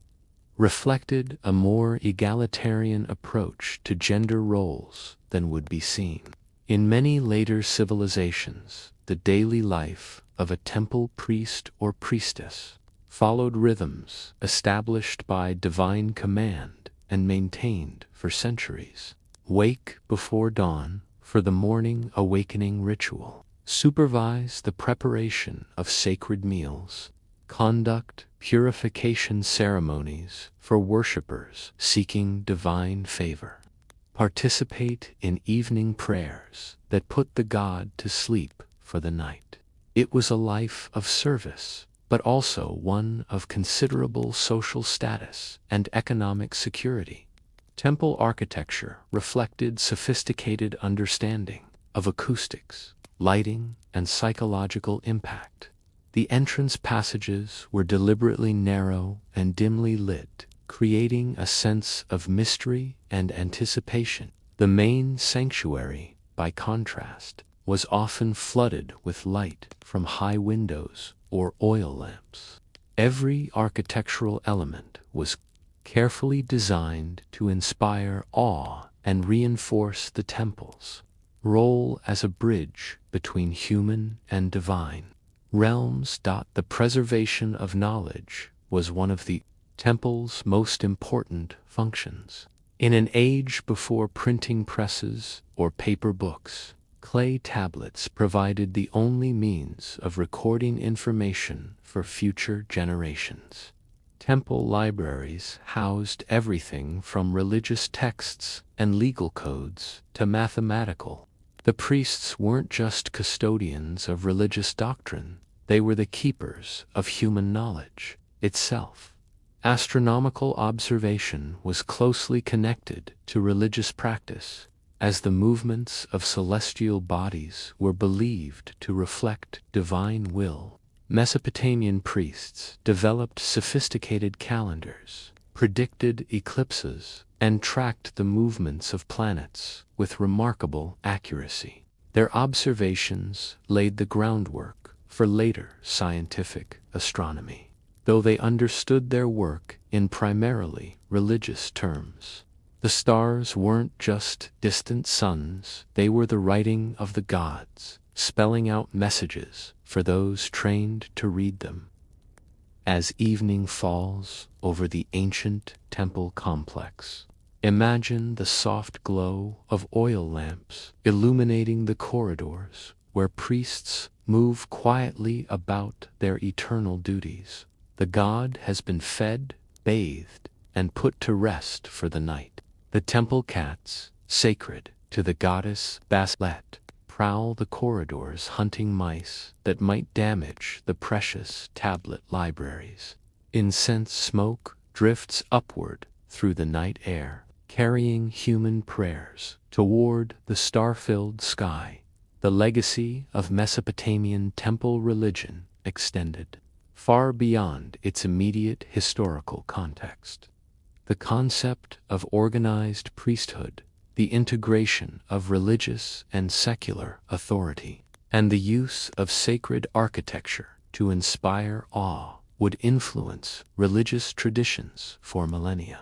reflected a more egalitarian approach to gender roles than would be seen in many later civilizations. The daily life of a temple priest or priestess followed rhythms established by divine command and maintained for centuries. Wake before dawn for the morning awakening ritual. Supervise the preparation of sacred meals. Conduct purification ceremonies for worshippers seeking divine favor. Participate in evening prayers that put the god to sleep for the night. It was a life of service, but also one of considerable social status and economic security. Temple architecture reflected sophisticated understanding of acoustics, lighting, and psychological impact. The entrance passages were deliberately narrow and dimly lit, creating a sense of mystery and anticipation. The main sanctuary, by contrast, was often flooded with light from high windows or oil lamps. Every architectural element was carefully designed to inspire awe and reinforce the temple's role as a bridge between human and divine realms. The preservation of knowledge was one of the temple's most important functions. In an age before printing presses or paper books, clay tablets provided the only means of recording information for future generations. Temple libraries housed everything from religious texts and legal codes to mathematical. The priests weren't just custodians of religious doctrine, they were the keepers of human knowledge itself. Astronomical observation was closely connected to religious practice, as the movements of celestial bodies were believed to reflect divine will. Mesopotamian priests developed sophisticated calendars, predicted eclipses, and tracked the movements of planets with remarkable accuracy. Their observations laid the groundwork for later scientific astronomy, though they understood their work in primarily religious terms. The stars weren't just distant suns, they were the writing of the gods, spelling out messages for those trained to read them. As evening falls over the ancient temple complex, imagine the soft glow of oil lamps illuminating the corridors where priests move quietly about their eternal duties. The god has been fed, bathed, and put to rest for the night. The temple cats, sacred to the goddess Bastet, prowl the corridors hunting mice that might damage the precious tablet libraries. Incense smoke drifts upward through the night air, carrying human prayers toward the star-filled sky. The legacy of Mesopotamian temple religion extended far beyond its immediate historical context. The concept of organized priesthood the integration of religious and secular authority, and the use of sacred architecture to inspire awe would influence religious traditions for millennia.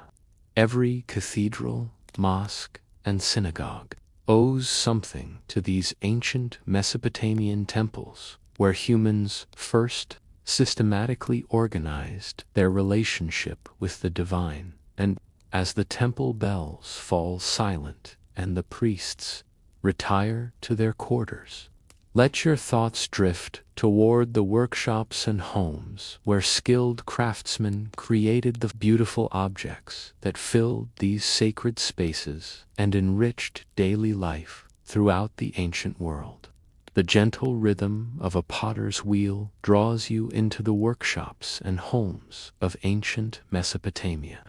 Every cathedral, mosque, and synagogue owes something to these ancient Mesopotamian temples, where humans first systematically organized their relationship with the divine, and as the temple bells fall silent and the priests retire to their quarters, let your thoughts drift toward the workshops and homes where skilled craftsmen created the beautiful objects that filled these sacred spaces and enriched daily life throughout the ancient world. The gentle rhythm of a potter's wheel draws you into the workshops and homes of ancient Mesopotamia,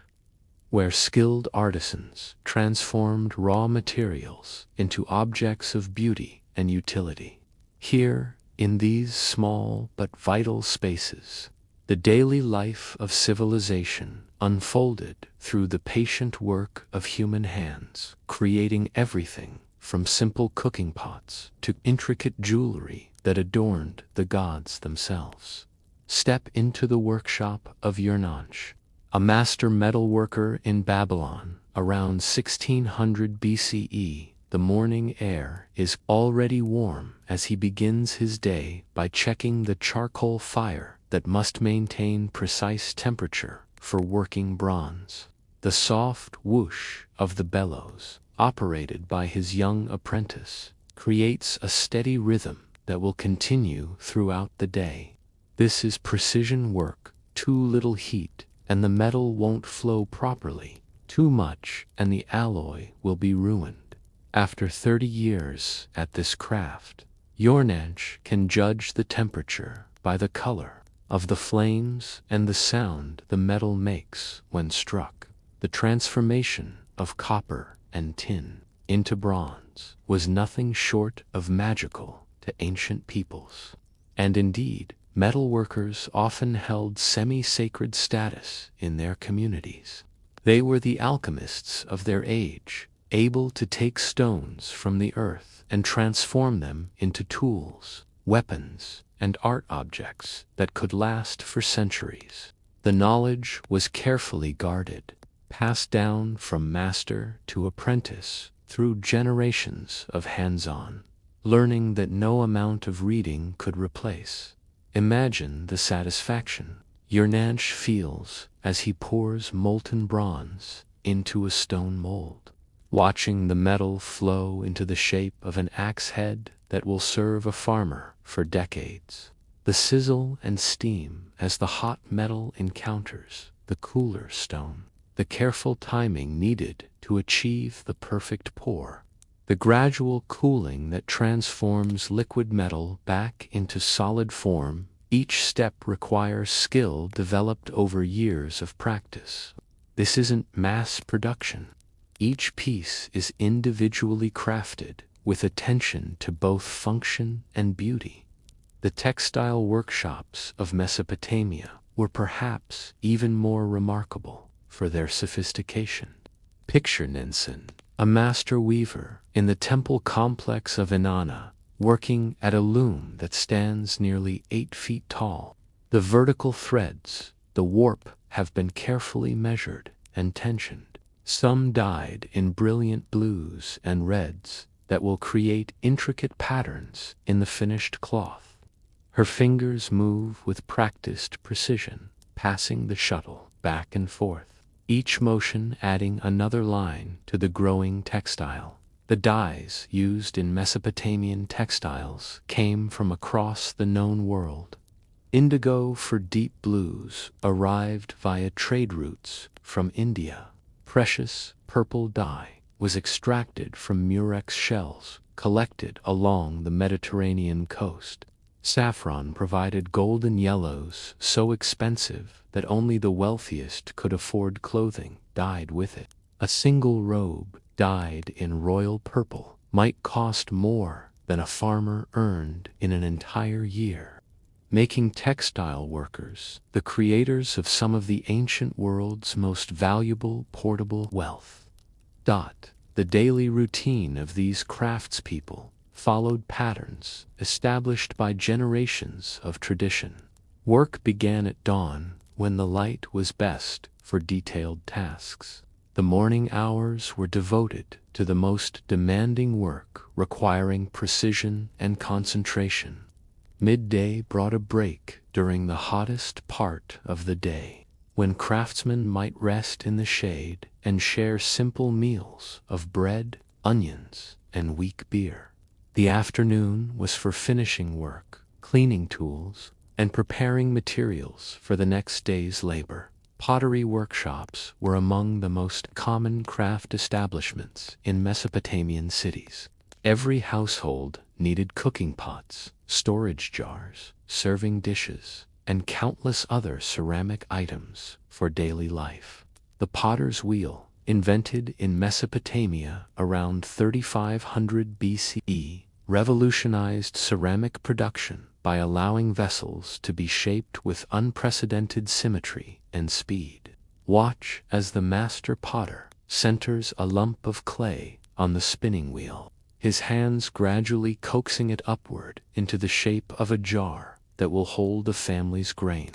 where skilled artisans transformed raw materials into objects of beauty and utility. Here, in these small but vital spaces, the daily life of civilization unfolded through the patient work of human hands, creating everything from simple cooking pots to intricate jewelry that adorned the gods themselves. Step into the workshop of Urnanch, a master metalworker in Babylon around 1600 BCE. The morning air is already warm as he begins his day by checking the charcoal fire that must maintain precise temperature for working bronze. The soft whoosh of the bellows, operated by his young apprentice, creates a steady rhythm that will continue throughout the day. This is precision work. Too little heat and the metal won't flow properly. Too much and the alloy will be ruined. After 30 years at this craft, Urnanch can judge the temperature by the color of the flames and the sound the metal makes when struck. The transformation of copper and tin into bronze was nothing short of magical to ancient peoples. And indeed, metalworkers often held semi-sacred status in their communities. They were the alchemists of their age, able to take stones from the earth and transform them into tools, weapons, and art objects that could last for centuries. The knowledge was carefully guarded, passed down from master to apprentice through generations of hands-on learning that no amount of reading could replace. Imagine the satisfaction Urnanch feels as he pours molten bronze into a stone mold, watching the metal flow into the shape of an axe head that will serve a farmer for decades. The sizzle and steam as the hot metal encounters the cooler stone, the careful timing needed to achieve the perfect pour, the gradual cooling that transforms liquid metal back into solid form. Each step requires skill developed over years of practice. This isn't mass production. Each piece is individually crafted with attention to both function and beauty. The textile workshops of Mesopotamia were perhaps even more remarkable for their sophistication. Picture Ninsen, a master weaver in the temple complex of Inanna, working at a loom that stands nearly 8 feet tall. The vertical threads, the warp, have been carefully measured and tensioned, some dyed in brilliant blues and reds that will create intricate patterns in the finished cloth. Her fingers move with practiced precision, passing the shuttle back and forth, each motion adding another line to the growing textile. The dyes used in Mesopotamian textiles came from across the known world. Indigo for deep blues arrived via trade routes from India. Precious purple dye was extracted from murex shells collected along the Mediterranean coast. Saffron provided golden yellows so expensive that only the wealthiest could afford clothing dyed with it. A single robe dyed in royal purple might cost more than a farmer earned in an entire year, making textile workers the creators of some of the ancient world's most valuable portable wealth. The daily routine of these craftspeople followed patterns established by generations of tradition. Work began at dawn when the light was best for detailed tasks. The morning hours were devoted to the most demanding work requiring precision and concentration. Midday brought a break during the hottest part of the day, when craftsmen might rest in the shade and share simple meals of bread, onions, and weak beer. The afternoon was for finishing work, cleaning tools, and preparing materials for the next day's labor. Pottery workshops were among the most common craft establishments in Mesopotamian cities. Every household needed cooking pots, storage jars, serving dishes, and countless other ceramic items for daily life. The potter's wheel, invented in Mesopotamia around 3500 BCE, revolutionized ceramic production by allowing vessels to be shaped with unprecedented symmetry and speed. Watch as the master potter centers a lump of clay on the spinning wheel, his hands gradually coaxing it upward into the shape of a jar that will hold the family's grain.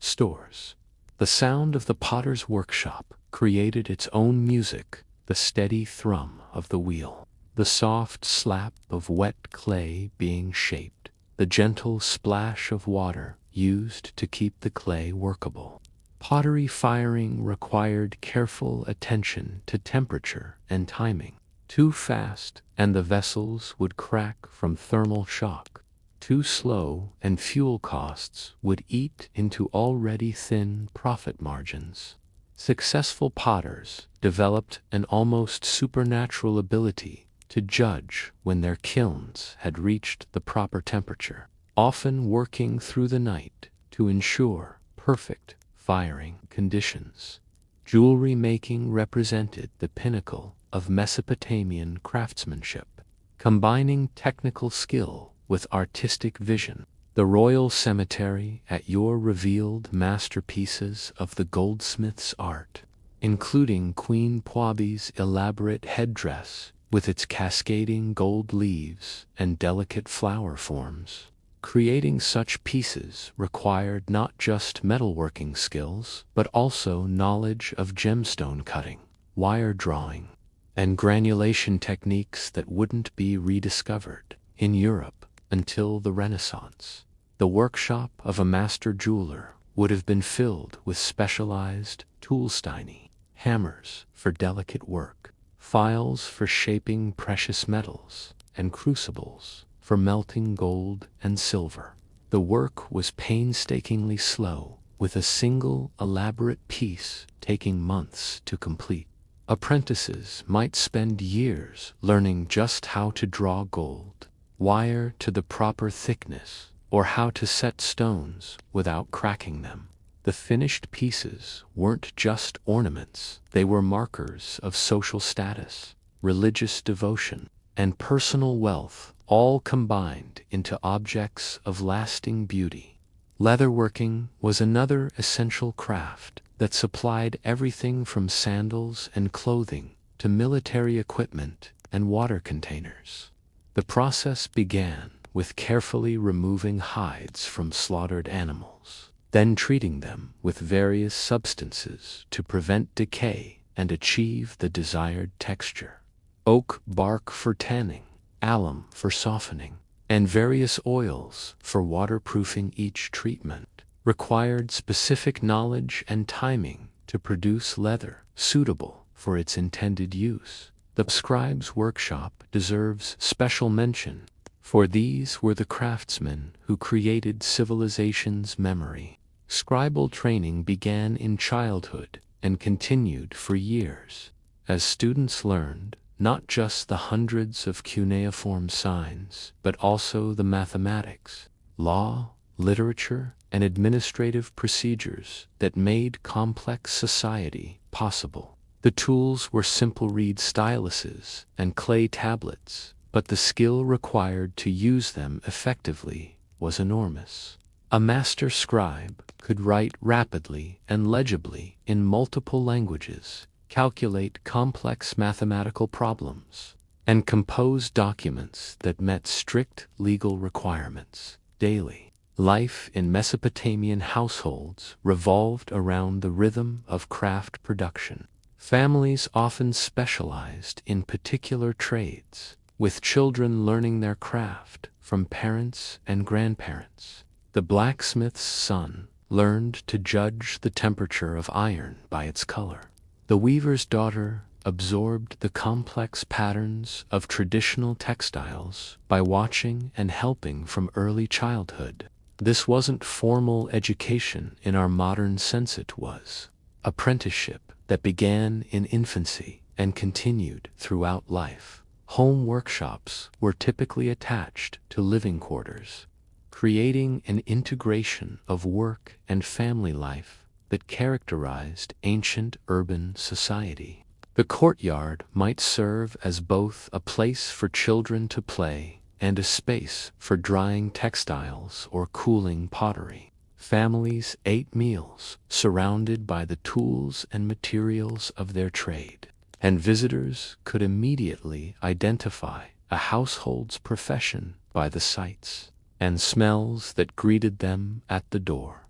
Stores. The sound of the potter's workshop created its own music, the steady thrum of the wheel, the soft slap of wet clay being shaped, the gentle splash of water used to keep the clay workable. Pottery firing required careful attention to temperature and timing. Too fast, and the vessels would crack from thermal shock. Too slow, and fuel costs would eat into already thin profit margins. Successful potters developed an almost supernatural ability to judge when their kilns had reached the proper temperature, often working through the night to ensure perfect firing conditions. Jewelry making represented the pinnacle of Mesopotamian craftsmanship, combining technical skill with artistic vision. The royal cemetery at Ur revealed masterpieces of the goldsmith's art, including Queen Pwabi's elaborate headdress with its cascading gold leaves and delicate flower forms. Creating such pieces required not just metalworking skills, but also knowledge of gemstone cutting, wire drawing, and granulation techniques that wouldn't be rediscovered in Europe until the Renaissance. The workshop of a master jeweler would have been filled with specialized toolsteine, hammers for delicate work, files for shaping precious metals, and crucibles for melting gold and silver. The work was painstakingly slow, with a single elaborate piece taking months to complete. Apprentices might spend years learning just how to draw gold, wire to the proper thickness, or how to set stones without cracking them. The finished pieces weren't just ornaments, they were markers of social status, religious devotion, and personal wealth, all combined into objects of lasting beauty. Leatherworking was another essential craft that supplied everything from sandals and clothing to military equipment and water containers. The process began with carefully removing hides from slaughtered animals, then treating them with various substances to prevent decay and achieve the desired texture. Oak bark for tanning, alum for softening, and various oils for waterproofing. Each treatment required specific knowledge and timing to produce leather suitable for its intended use. The scribe's workshop deserves special mention, for these were the craftsmen who created civilization's memory. Scribal training began in childhood and continued for years, as students learned not just the hundreds of cuneiform signs, but also the mathematics, law, literature, and administrative procedures that made complex society possible. The tools were simple reed styluses and clay tablets, but the skill required to use them effectively was enormous. A master scribe could write rapidly and legibly in multiple languages, calculate complex mathematical problems, and compose documents that met strict legal requirements. Daily life in Mesopotamian households revolved around the rhythm of craft production. Families often specialized in particular trades, with children learning their craft from parents and grandparents. The blacksmith's son learned to judge the temperature of iron by its color. The weaver's daughter absorbed the complex patterns of traditional textiles by watching and helping from early childhood. This wasn't formal education in our modern sense, it was apprenticeship that began in infancy and continued throughout life. Home workshops were typically attached to living quarters, creating an integration of work and family life that characterized ancient urban society. The courtyard might serve as both a place for children to play and a space for drying textiles or cooling pottery. Families ate meals surrounded by the tools and materials of their trade, and visitors could immediately identify a household's profession by the sights and smells that greeted them at the door.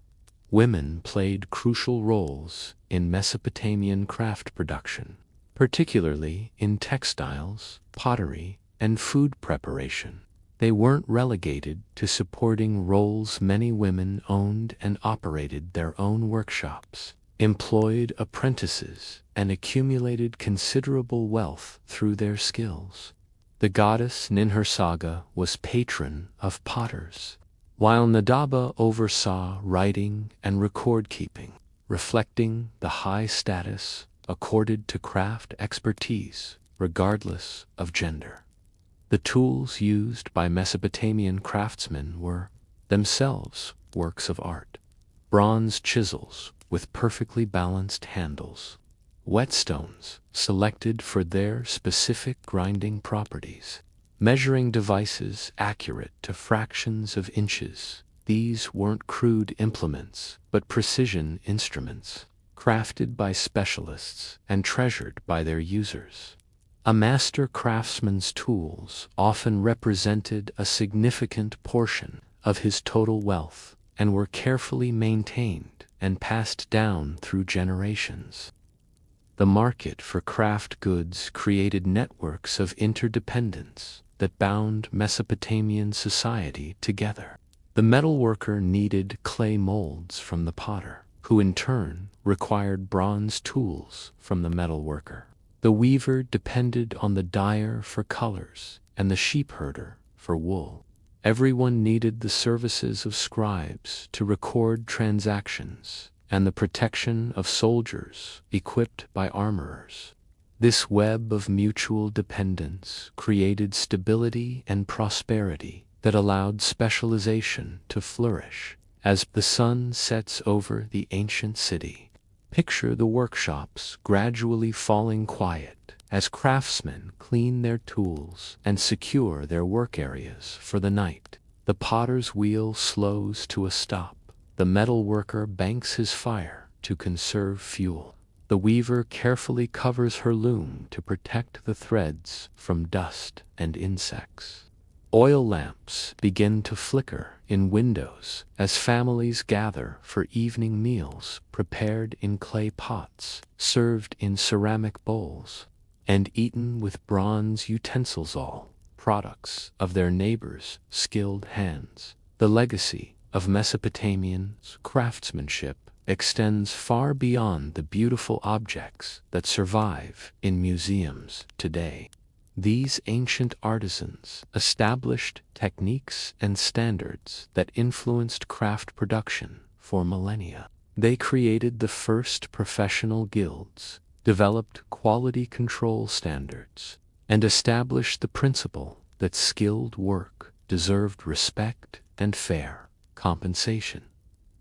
Women played crucial roles in Mesopotamian craft production, particularly in textiles, pottery, and food preparation. They weren't relegated to supporting roles. Many women owned and operated their own workshops, employed apprentices, and accumulated considerable wealth through their skills. The goddess Ninhursag was patron of potters, while Nadaba oversaw writing and record-keeping, reflecting the high status accorded to craft expertise, regardless of gender. The tools used by Mesopotamian craftsmen were themselves works of art. Bronze chisels with perfectly balanced handles, whetstones selected for their specific grinding properties, measuring devices accurate to fractions of inches. These weren't crude implements, but precision instruments, crafted by specialists and treasured by their users. A master craftsman's tools often represented a significant portion of his total wealth and were carefully maintained and passed down through generations. The market for craft goods created networks of interdependence that bound Mesopotamian society together. The metalworker needed clay molds from the potter, who in turn required bronze tools from the metalworker. The weaver depended on the dyer for colors and the sheepherder for wool. Everyone needed the services of scribes to record transactions and the protection of soldiers equipped by armorers. This web of mutual dependence created stability and prosperity that allowed specialization to flourish. As the sun sets over the ancient city, picture the workshops gradually falling quiet as craftsmen clean their tools and secure their work areas for the night. The potter's wheel slows to a stop. The metalworker banks his fire to conserve fuel. The weaver carefully covers her loom to protect the threads from dust and insects. Oil lamps begin to flicker in windows as families gather for evening meals prepared in clay pots, served in ceramic bowls, and eaten with bronze utensils, all products of their neighbors' skilled hands. The legacy of Mesopotamian craftsmanship extends far beyond the beautiful objects that survive in museums today. These ancient artisans established techniques and standards that influenced craft production for millennia. They created the first professional guilds, developed quality control standards, and established the principle that skilled work deserved respect and fair compensation.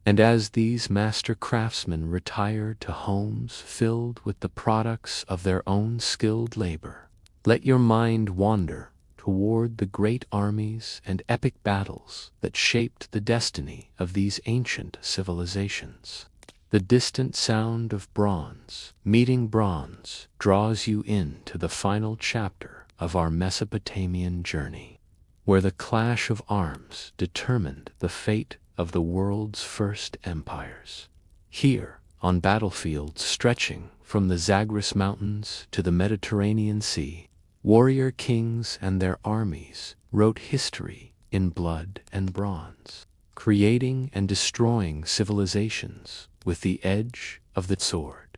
And as these master craftsmen retired to homes filled with the products of their own skilled labor, let your mind wander toward the great armies and epic battles that shaped the destiny of these ancient civilizations. The distant sound of bronze meeting bronze draws you into the final chapter of our Mesopotamian journey, where the clash of arms determined the fate of the world's first empires. Here, on battlefields stretching from the Zagros Mountains to the Mediterranean Sea, warrior kings and their armies wrote history in blood and bronze, creating and destroying civilizations with the edge of the sword.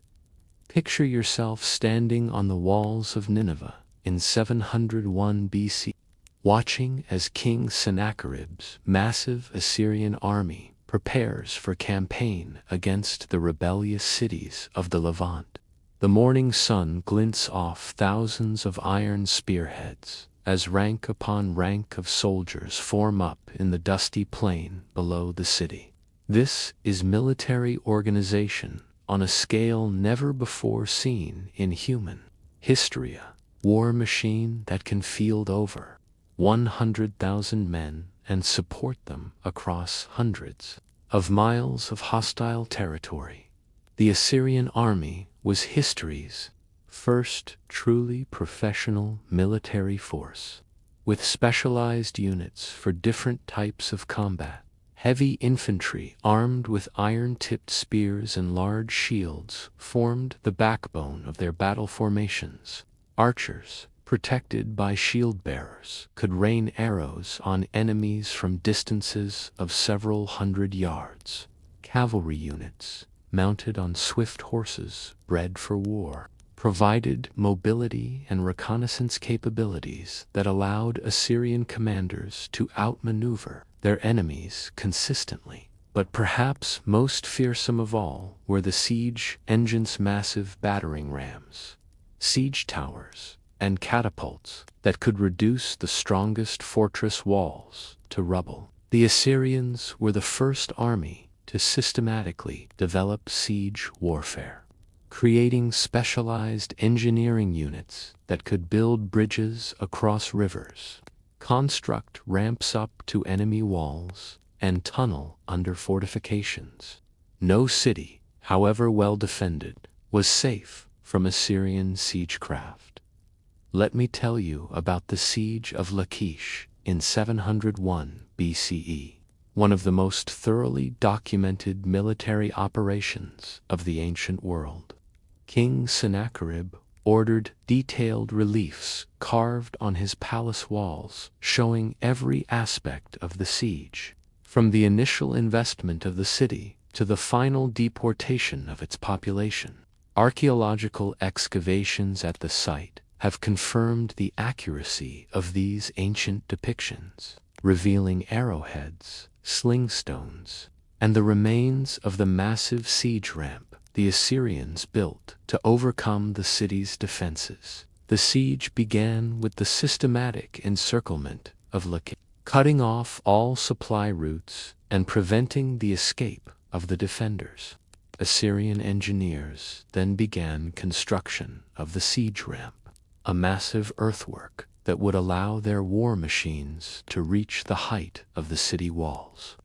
Picture yourself standing on the walls of Nineveh in 701 BC, watching as King Sennacherib's massive Assyrian army prepares for campaign against the rebellious cities of the Levant. The morning sun glints off thousands of iron spearheads as rank upon rank of soldiers form up in the dusty plain below the city. This is military organization on a scale never before seen in human history, a war machine that can field over 100,000 men and support them across hundreds of miles of hostile territory. The Assyrian army was history's first truly professional military force, with specialized units for different types of combat. Heavy infantry armed with iron-tipped spears and large shields formed the backbone of their battle formations. Archers, protected by shield-bearers, could rain arrows on enemies from distances of several hundred yards. Cavalry units, mounted on swift horses bred for war, provided mobility and reconnaissance capabilities that allowed Assyrian commanders to outmaneuver their enemies consistently. But perhaps most fearsome of all were the siege engines' massive battering rams, siege towers, and catapults that could reduce the strongest fortress walls to rubble. The Assyrians were the first army to systematically develop siege warfare, creating specialized engineering units that could build bridges across rivers, construct ramps up to enemy walls, and tunnel under fortifications. No city, however well defended, was safe from Assyrian siegecraft. Let me tell you about the siege of Lachish in 701 BCE, one of the most thoroughly documented military operations of the ancient world. King Sennacherib ordered detailed reliefs carved on his palace walls showing every aspect of the siege, from the initial investment of the city to the final deportation of its population. Archaeological excavations at the site have confirmed the accuracy of these ancient depictions, revealing arrowheads, sling stones, and the remains of the massive siege ramp the Assyrians built to overcome the city's defenses. The siege began with the systematic encirclement of Lachish, cutting off all supply routes and preventing the escape of the defenders. Assyrian engineers then began construction of the siege ramp, a massive earthwork that would allow their war machines to reach the height of the city walls.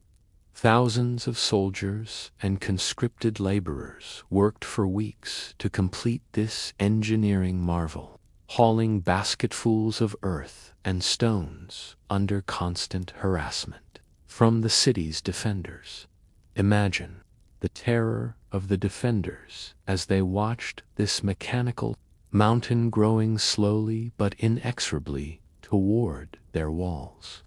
Thousands of soldiers and conscripted laborers worked for weeks to complete this engineering marvel, hauling basketfuls of earth and stones under constant harassment from the city's defenders. Imagine the terror of the defenders as they watched this mechanical mountain growing slowly but inexorably toward their walls.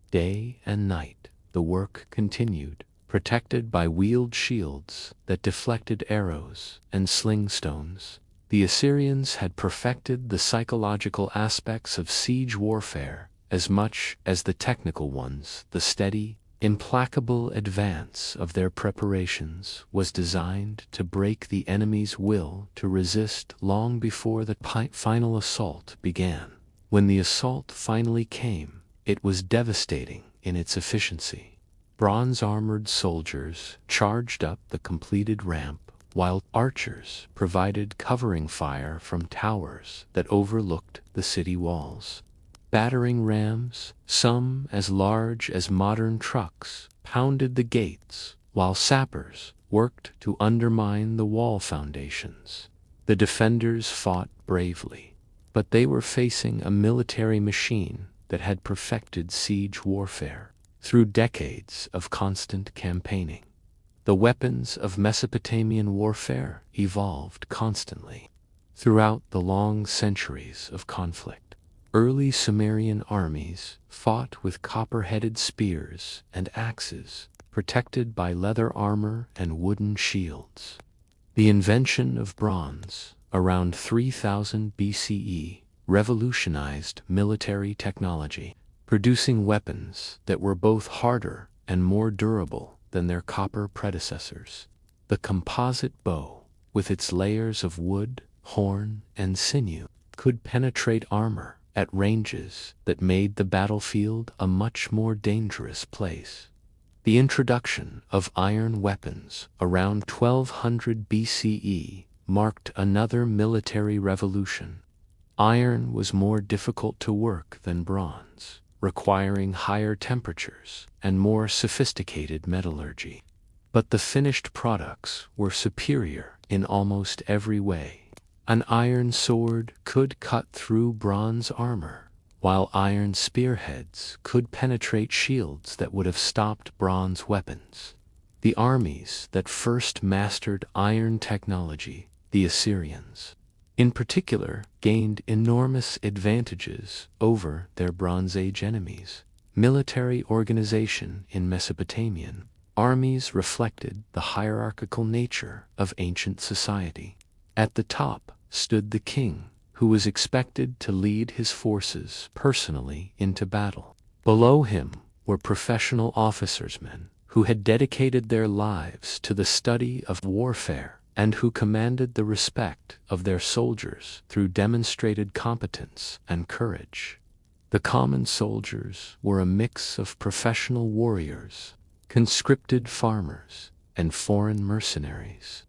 Day and night, the work continued, protected by wheeled shields that deflected arrows and sling stones. The Assyrians had perfected the psychological aspects of siege warfare as much as the technical ones. The steady, implacable advance of their preparations was designed to break the enemy's will to resist long before the final assault began. When the assault finally came, it was devastating in its efficiency. Bronze-armored soldiers charged up the completed ramp, while archers provided covering fire from towers that overlooked the city walls. Battering rams, some as large as modern trucks, pounded the gates, while sappers worked to undermine the wall foundations. The defenders fought bravely, but they were facing a military machine that had perfected siege warfare through decades of constant campaigning. The weapons of Mesopotamian warfare evolved constantly throughout the long centuries of conflict. Early Sumerian armies fought with copper-headed spears and axes, protected by leather armor and wooden shields. The invention of bronze, around 3000 BCE, revolutionized military technology, producing weapons that were both harder and more durable than their copper predecessors. The composite bow, with its layers of wood, horn, and sinew, could penetrate armor at ranges that made the battlefield a much more dangerous place. The introduction of iron weapons around 1200 BCE marked another military revolution. Iron was more difficult to work than bronze, requiring higher temperatures and more sophisticated metallurgy. But the finished products were superior in almost every way. An iron sword could cut through bronze armor, while iron spearheads could penetrate shields that would have stopped bronze weapons. The armies that first mastered iron technology, the Assyrians, in particular, gained enormous advantages over their Bronze Age enemies. Military organization in Mesopotamian armies reflected the hierarchical nature of ancient society. At the top stood the king, who was expected to lead his forces personally into battle. Below him were professional officersmen who had dedicated their lives to the study of warfare and who commanded the respect of their soldiers through demonstrated competence and courage. The common soldiers were a mix of professional warriors, conscripted farmers, and foreign mercenaries,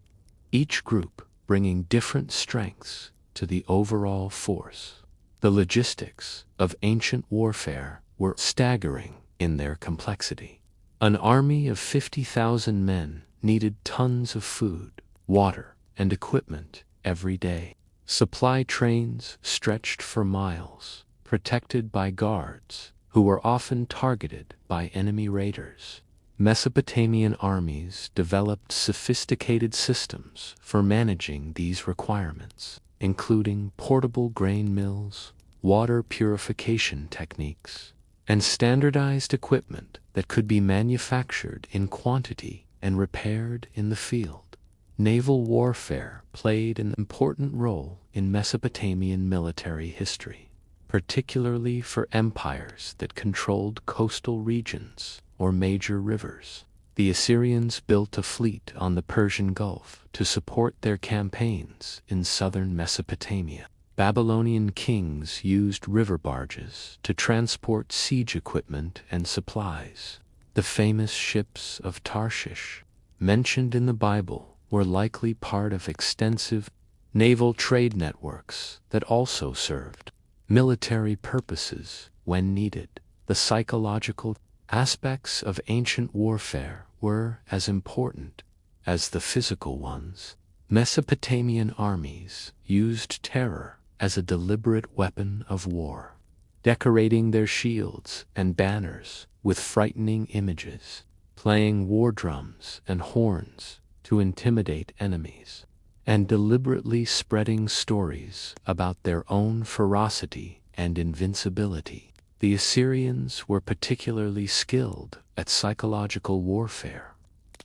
each group bringing different strengths to the overall force. The logistics of ancient warfare were staggering in their complexity. An army of 50,000 men needed tons of food, water, and equipment every day. Supply trains stretched for miles, protected by guards who were often targeted by enemy raiders. Mesopotamian armies developed sophisticated systems for managing these requirements, including portable grain mills, water purification techniques, and standardized equipment that could be manufactured in quantity and repaired in the field. Naval warfare played an important role in Mesopotamian military history, particularly for empires that controlled coastal regions or major rivers. The Assyrians built a fleet on the Persian Gulf to support their campaigns in southern Mesopotamia. Babylonian kings used river barges to transport siege equipment and supplies. The famous ships of Tarshish, mentioned in the Bible, were likely part of extensive naval trade networks that also served military purposes when needed. The psychological aspects of ancient warfare were as important as the physical ones. Mesopotamian armies used terror as a deliberate weapon of war, decorating their shields and banners with frightening images, playing war drums and horns to intimidate enemies, and deliberately spreading stories about their own ferocity and invincibility. The Assyrians were particularly skilled at psychological warfare,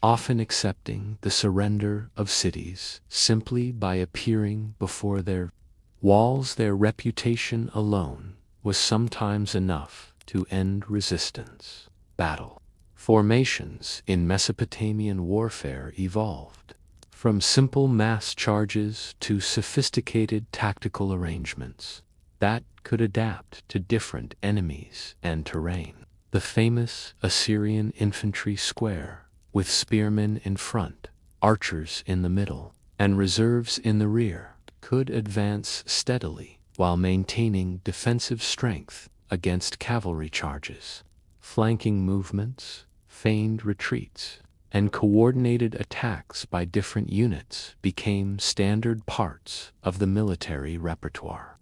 often accepting the surrender of cities simply by appearing before their walls. Their reputation alone was sometimes enough to end resistance. Battle formations in Mesopotamian warfare evolved from simple mass charges to sophisticated tactical arrangements that could adapt to different enemies and terrain. The famous Assyrian infantry square, with spearmen in front, archers in the middle, and reserves in the rear, could advance steadily while maintaining defensive strength against cavalry charges. Flanking movements, feigned retreats, and coordinated attacks by different units became standard parts of the military repertoire.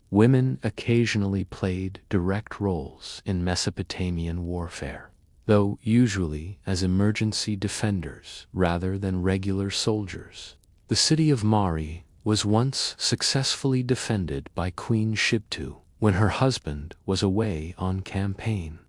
Women occasionally played direct roles in Mesopotamian warfare, though usually as emergency defenders rather than regular soldiers. The city of Mari was once successfully defended by Queen Shibtu when her husband was away on campaign.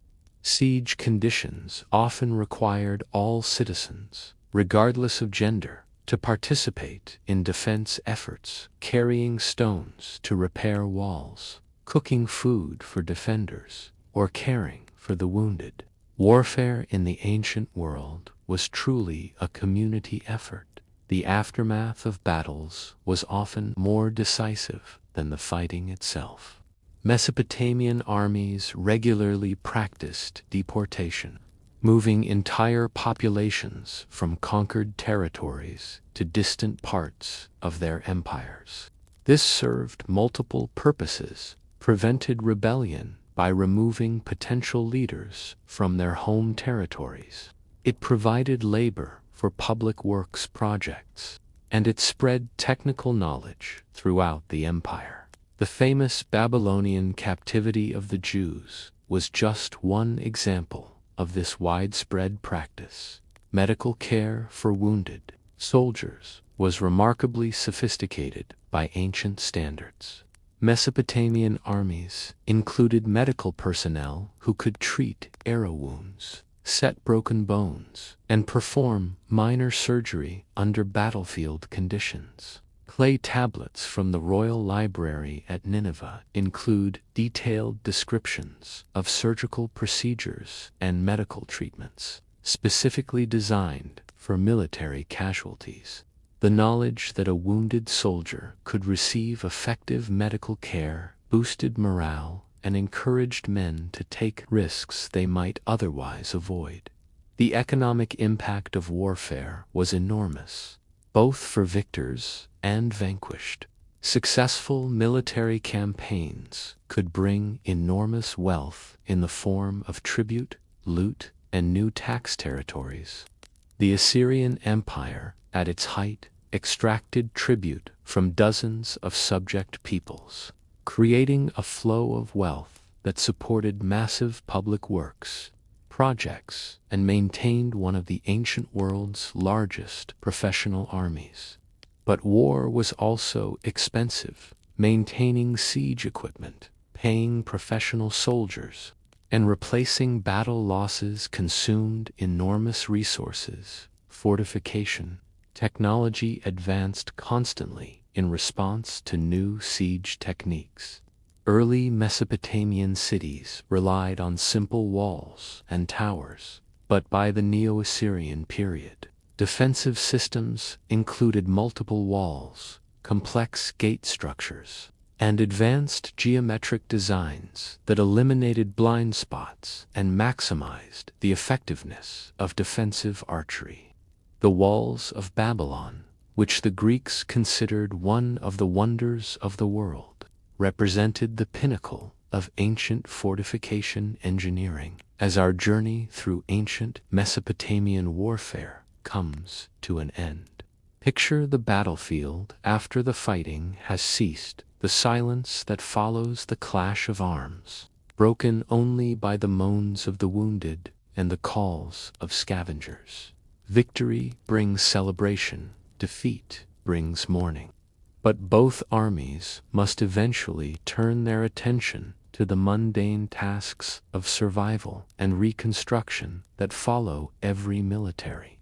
Siege conditions often required all citizens, regardless of gender, to participate in defense efforts, carrying stones to repair walls, cooking food for defenders, or caring for the wounded. Warfare in the ancient world was truly a community effort. The aftermath of battles was often more decisive than the fighting itself. Mesopotamian armies regularly practiced deportation, moving entire populations from conquered territories to distant parts of their empires. This served multiple purposes: prevented rebellion by removing potential leaders from their home territories. It provided labor for public works projects, and it spread technical knowledge throughout the empire. The famous Babylonian captivity of the Jews was just one example of this widespread practice. Medical care for wounded soldiers was remarkably sophisticated by ancient standards. Mesopotamian armies included medical personnel who could treat arrow wounds, set broken bones, and perform minor surgery under battlefield conditions. Clay tablets from the Royal Library at Nineveh include detailed descriptions of surgical procedures and medical treatments, specifically designed for military casualties. The knowledge that a wounded soldier could receive effective medical care boosted morale and encouraged men to take risks they might otherwise avoid. The economic impact of warfare was enormous, both for victors and vanquished. Successful military campaigns could bring enormous wealth in the form of tribute, loot, and new tax territories. The Assyrian Empire, at its height, extracted tribute from dozens of subject peoples, creating a flow of wealth that supported massive public works projects and maintained one of the ancient world's largest professional armies. But war was also expensive. Maintaining siege equipment, paying professional soldiers, and replacing battle losses consumed enormous resources. Fortification technology advanced constantly in response to new siege techniques. Early Mesopotamian cities relied on simple walls and towers, but by the Neo-Assyrian period, defensive systems included multiple walls, complex gate structures, and advanced geometric designs that eliminated blind spots and maximized the effectiveness of defensive archery. The walls of Babylon, which the Greeks considered one of the wonders of the world, represented the pinnacle of ancient fortification engineering. As our journey through ancient Mesopotamian warfare comes to an end, picture the battlefield after the fighting has ceased, the silence that follows the clash of arms, broken only by the moans of the wounded and the calls of scavengers. Victory brings celebration, defeat brings mourning. But both armies must eventually turn their attention to the mundane tasks of survival and reconstruction that follow every military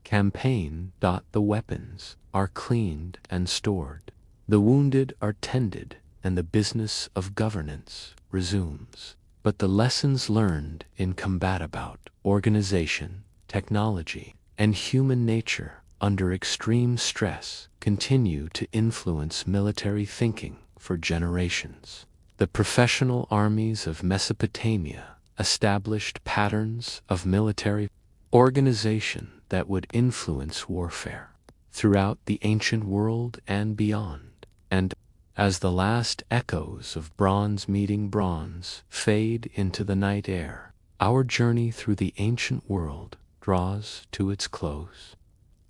campaign. The weapons are cleaned and stored, the wounded are tended, and the business of governance resumes. But the lessons learned in combat about organization, technology, and human nature under extreme stress continue to influence military thinking for generations. The professional armies of Mesopotamia established patterns of military organization that would influence warfare throughout the ancient world and beyond. And as the last echoes of bronze meeting bronze fade into the night air, our journey through the ancient world draws to its close.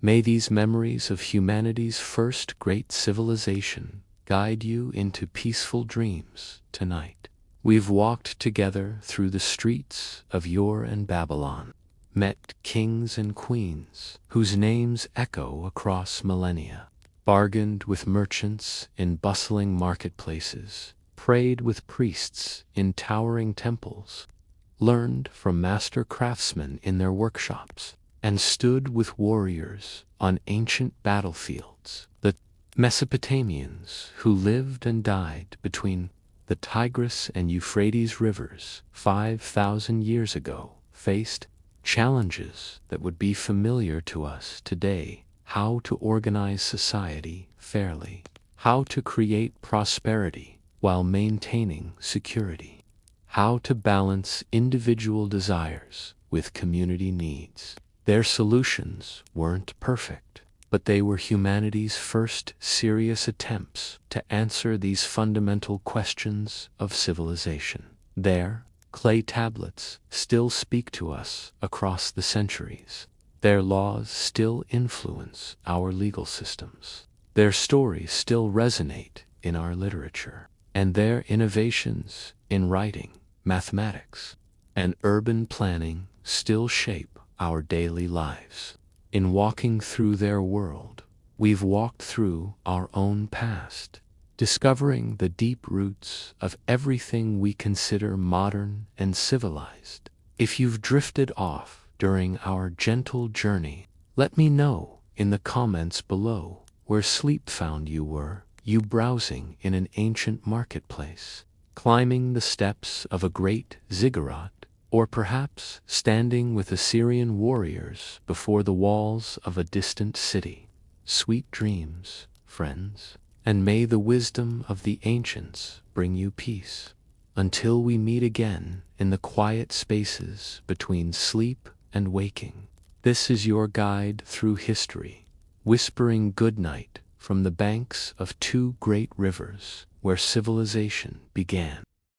May these memories of humanity's first great civilization guide you into peaceful dreams tonight. We've walked together through the streets of Ur and Babylon, met kings and queens whose names echo across millennia, bargained with merchants in bustling marketplaces, prayed with priests in towering temples, learned from master craftsmen in their workshops, and stood with warriors on ancient battlefields. The Mesopotamians who lived and died between the Tigris and Euphrates rivers 5,000 years ago faced challenges that would be familiar to us today: how to organize society fairly, how to create prosperity while maintaining security, how to balance individual desires with community needs. Their solutions weren't perfect, but they were humanity's first serious attempts to answer these fundamental questions of civilization. Their clay tablets still speak to us across the centuries. Their laws still influence our legal systems. Their stories still resonate in our literature. And their innovations in writing, mathematics, and urban planning still shape our daily lives. In walking through their world, we've walked through our own past, discovering the deep roots of everything we consider modern and civilized. If you've drifted off during our gentle journey, let me know in the comments below where sleep found you. Were you browsing in an ancient marketplace, climbing the steps of a great ziggurat, or perhaps standing with Assyrian warriors before the walls of a distant city? Sweet dreams, friends, and may the wisdom of the ancients bring you peace. Until we meet again in the quiet spaces between sleep and waking, this is your guide through history, whispering good night from the banks of two great rivers where civilization began.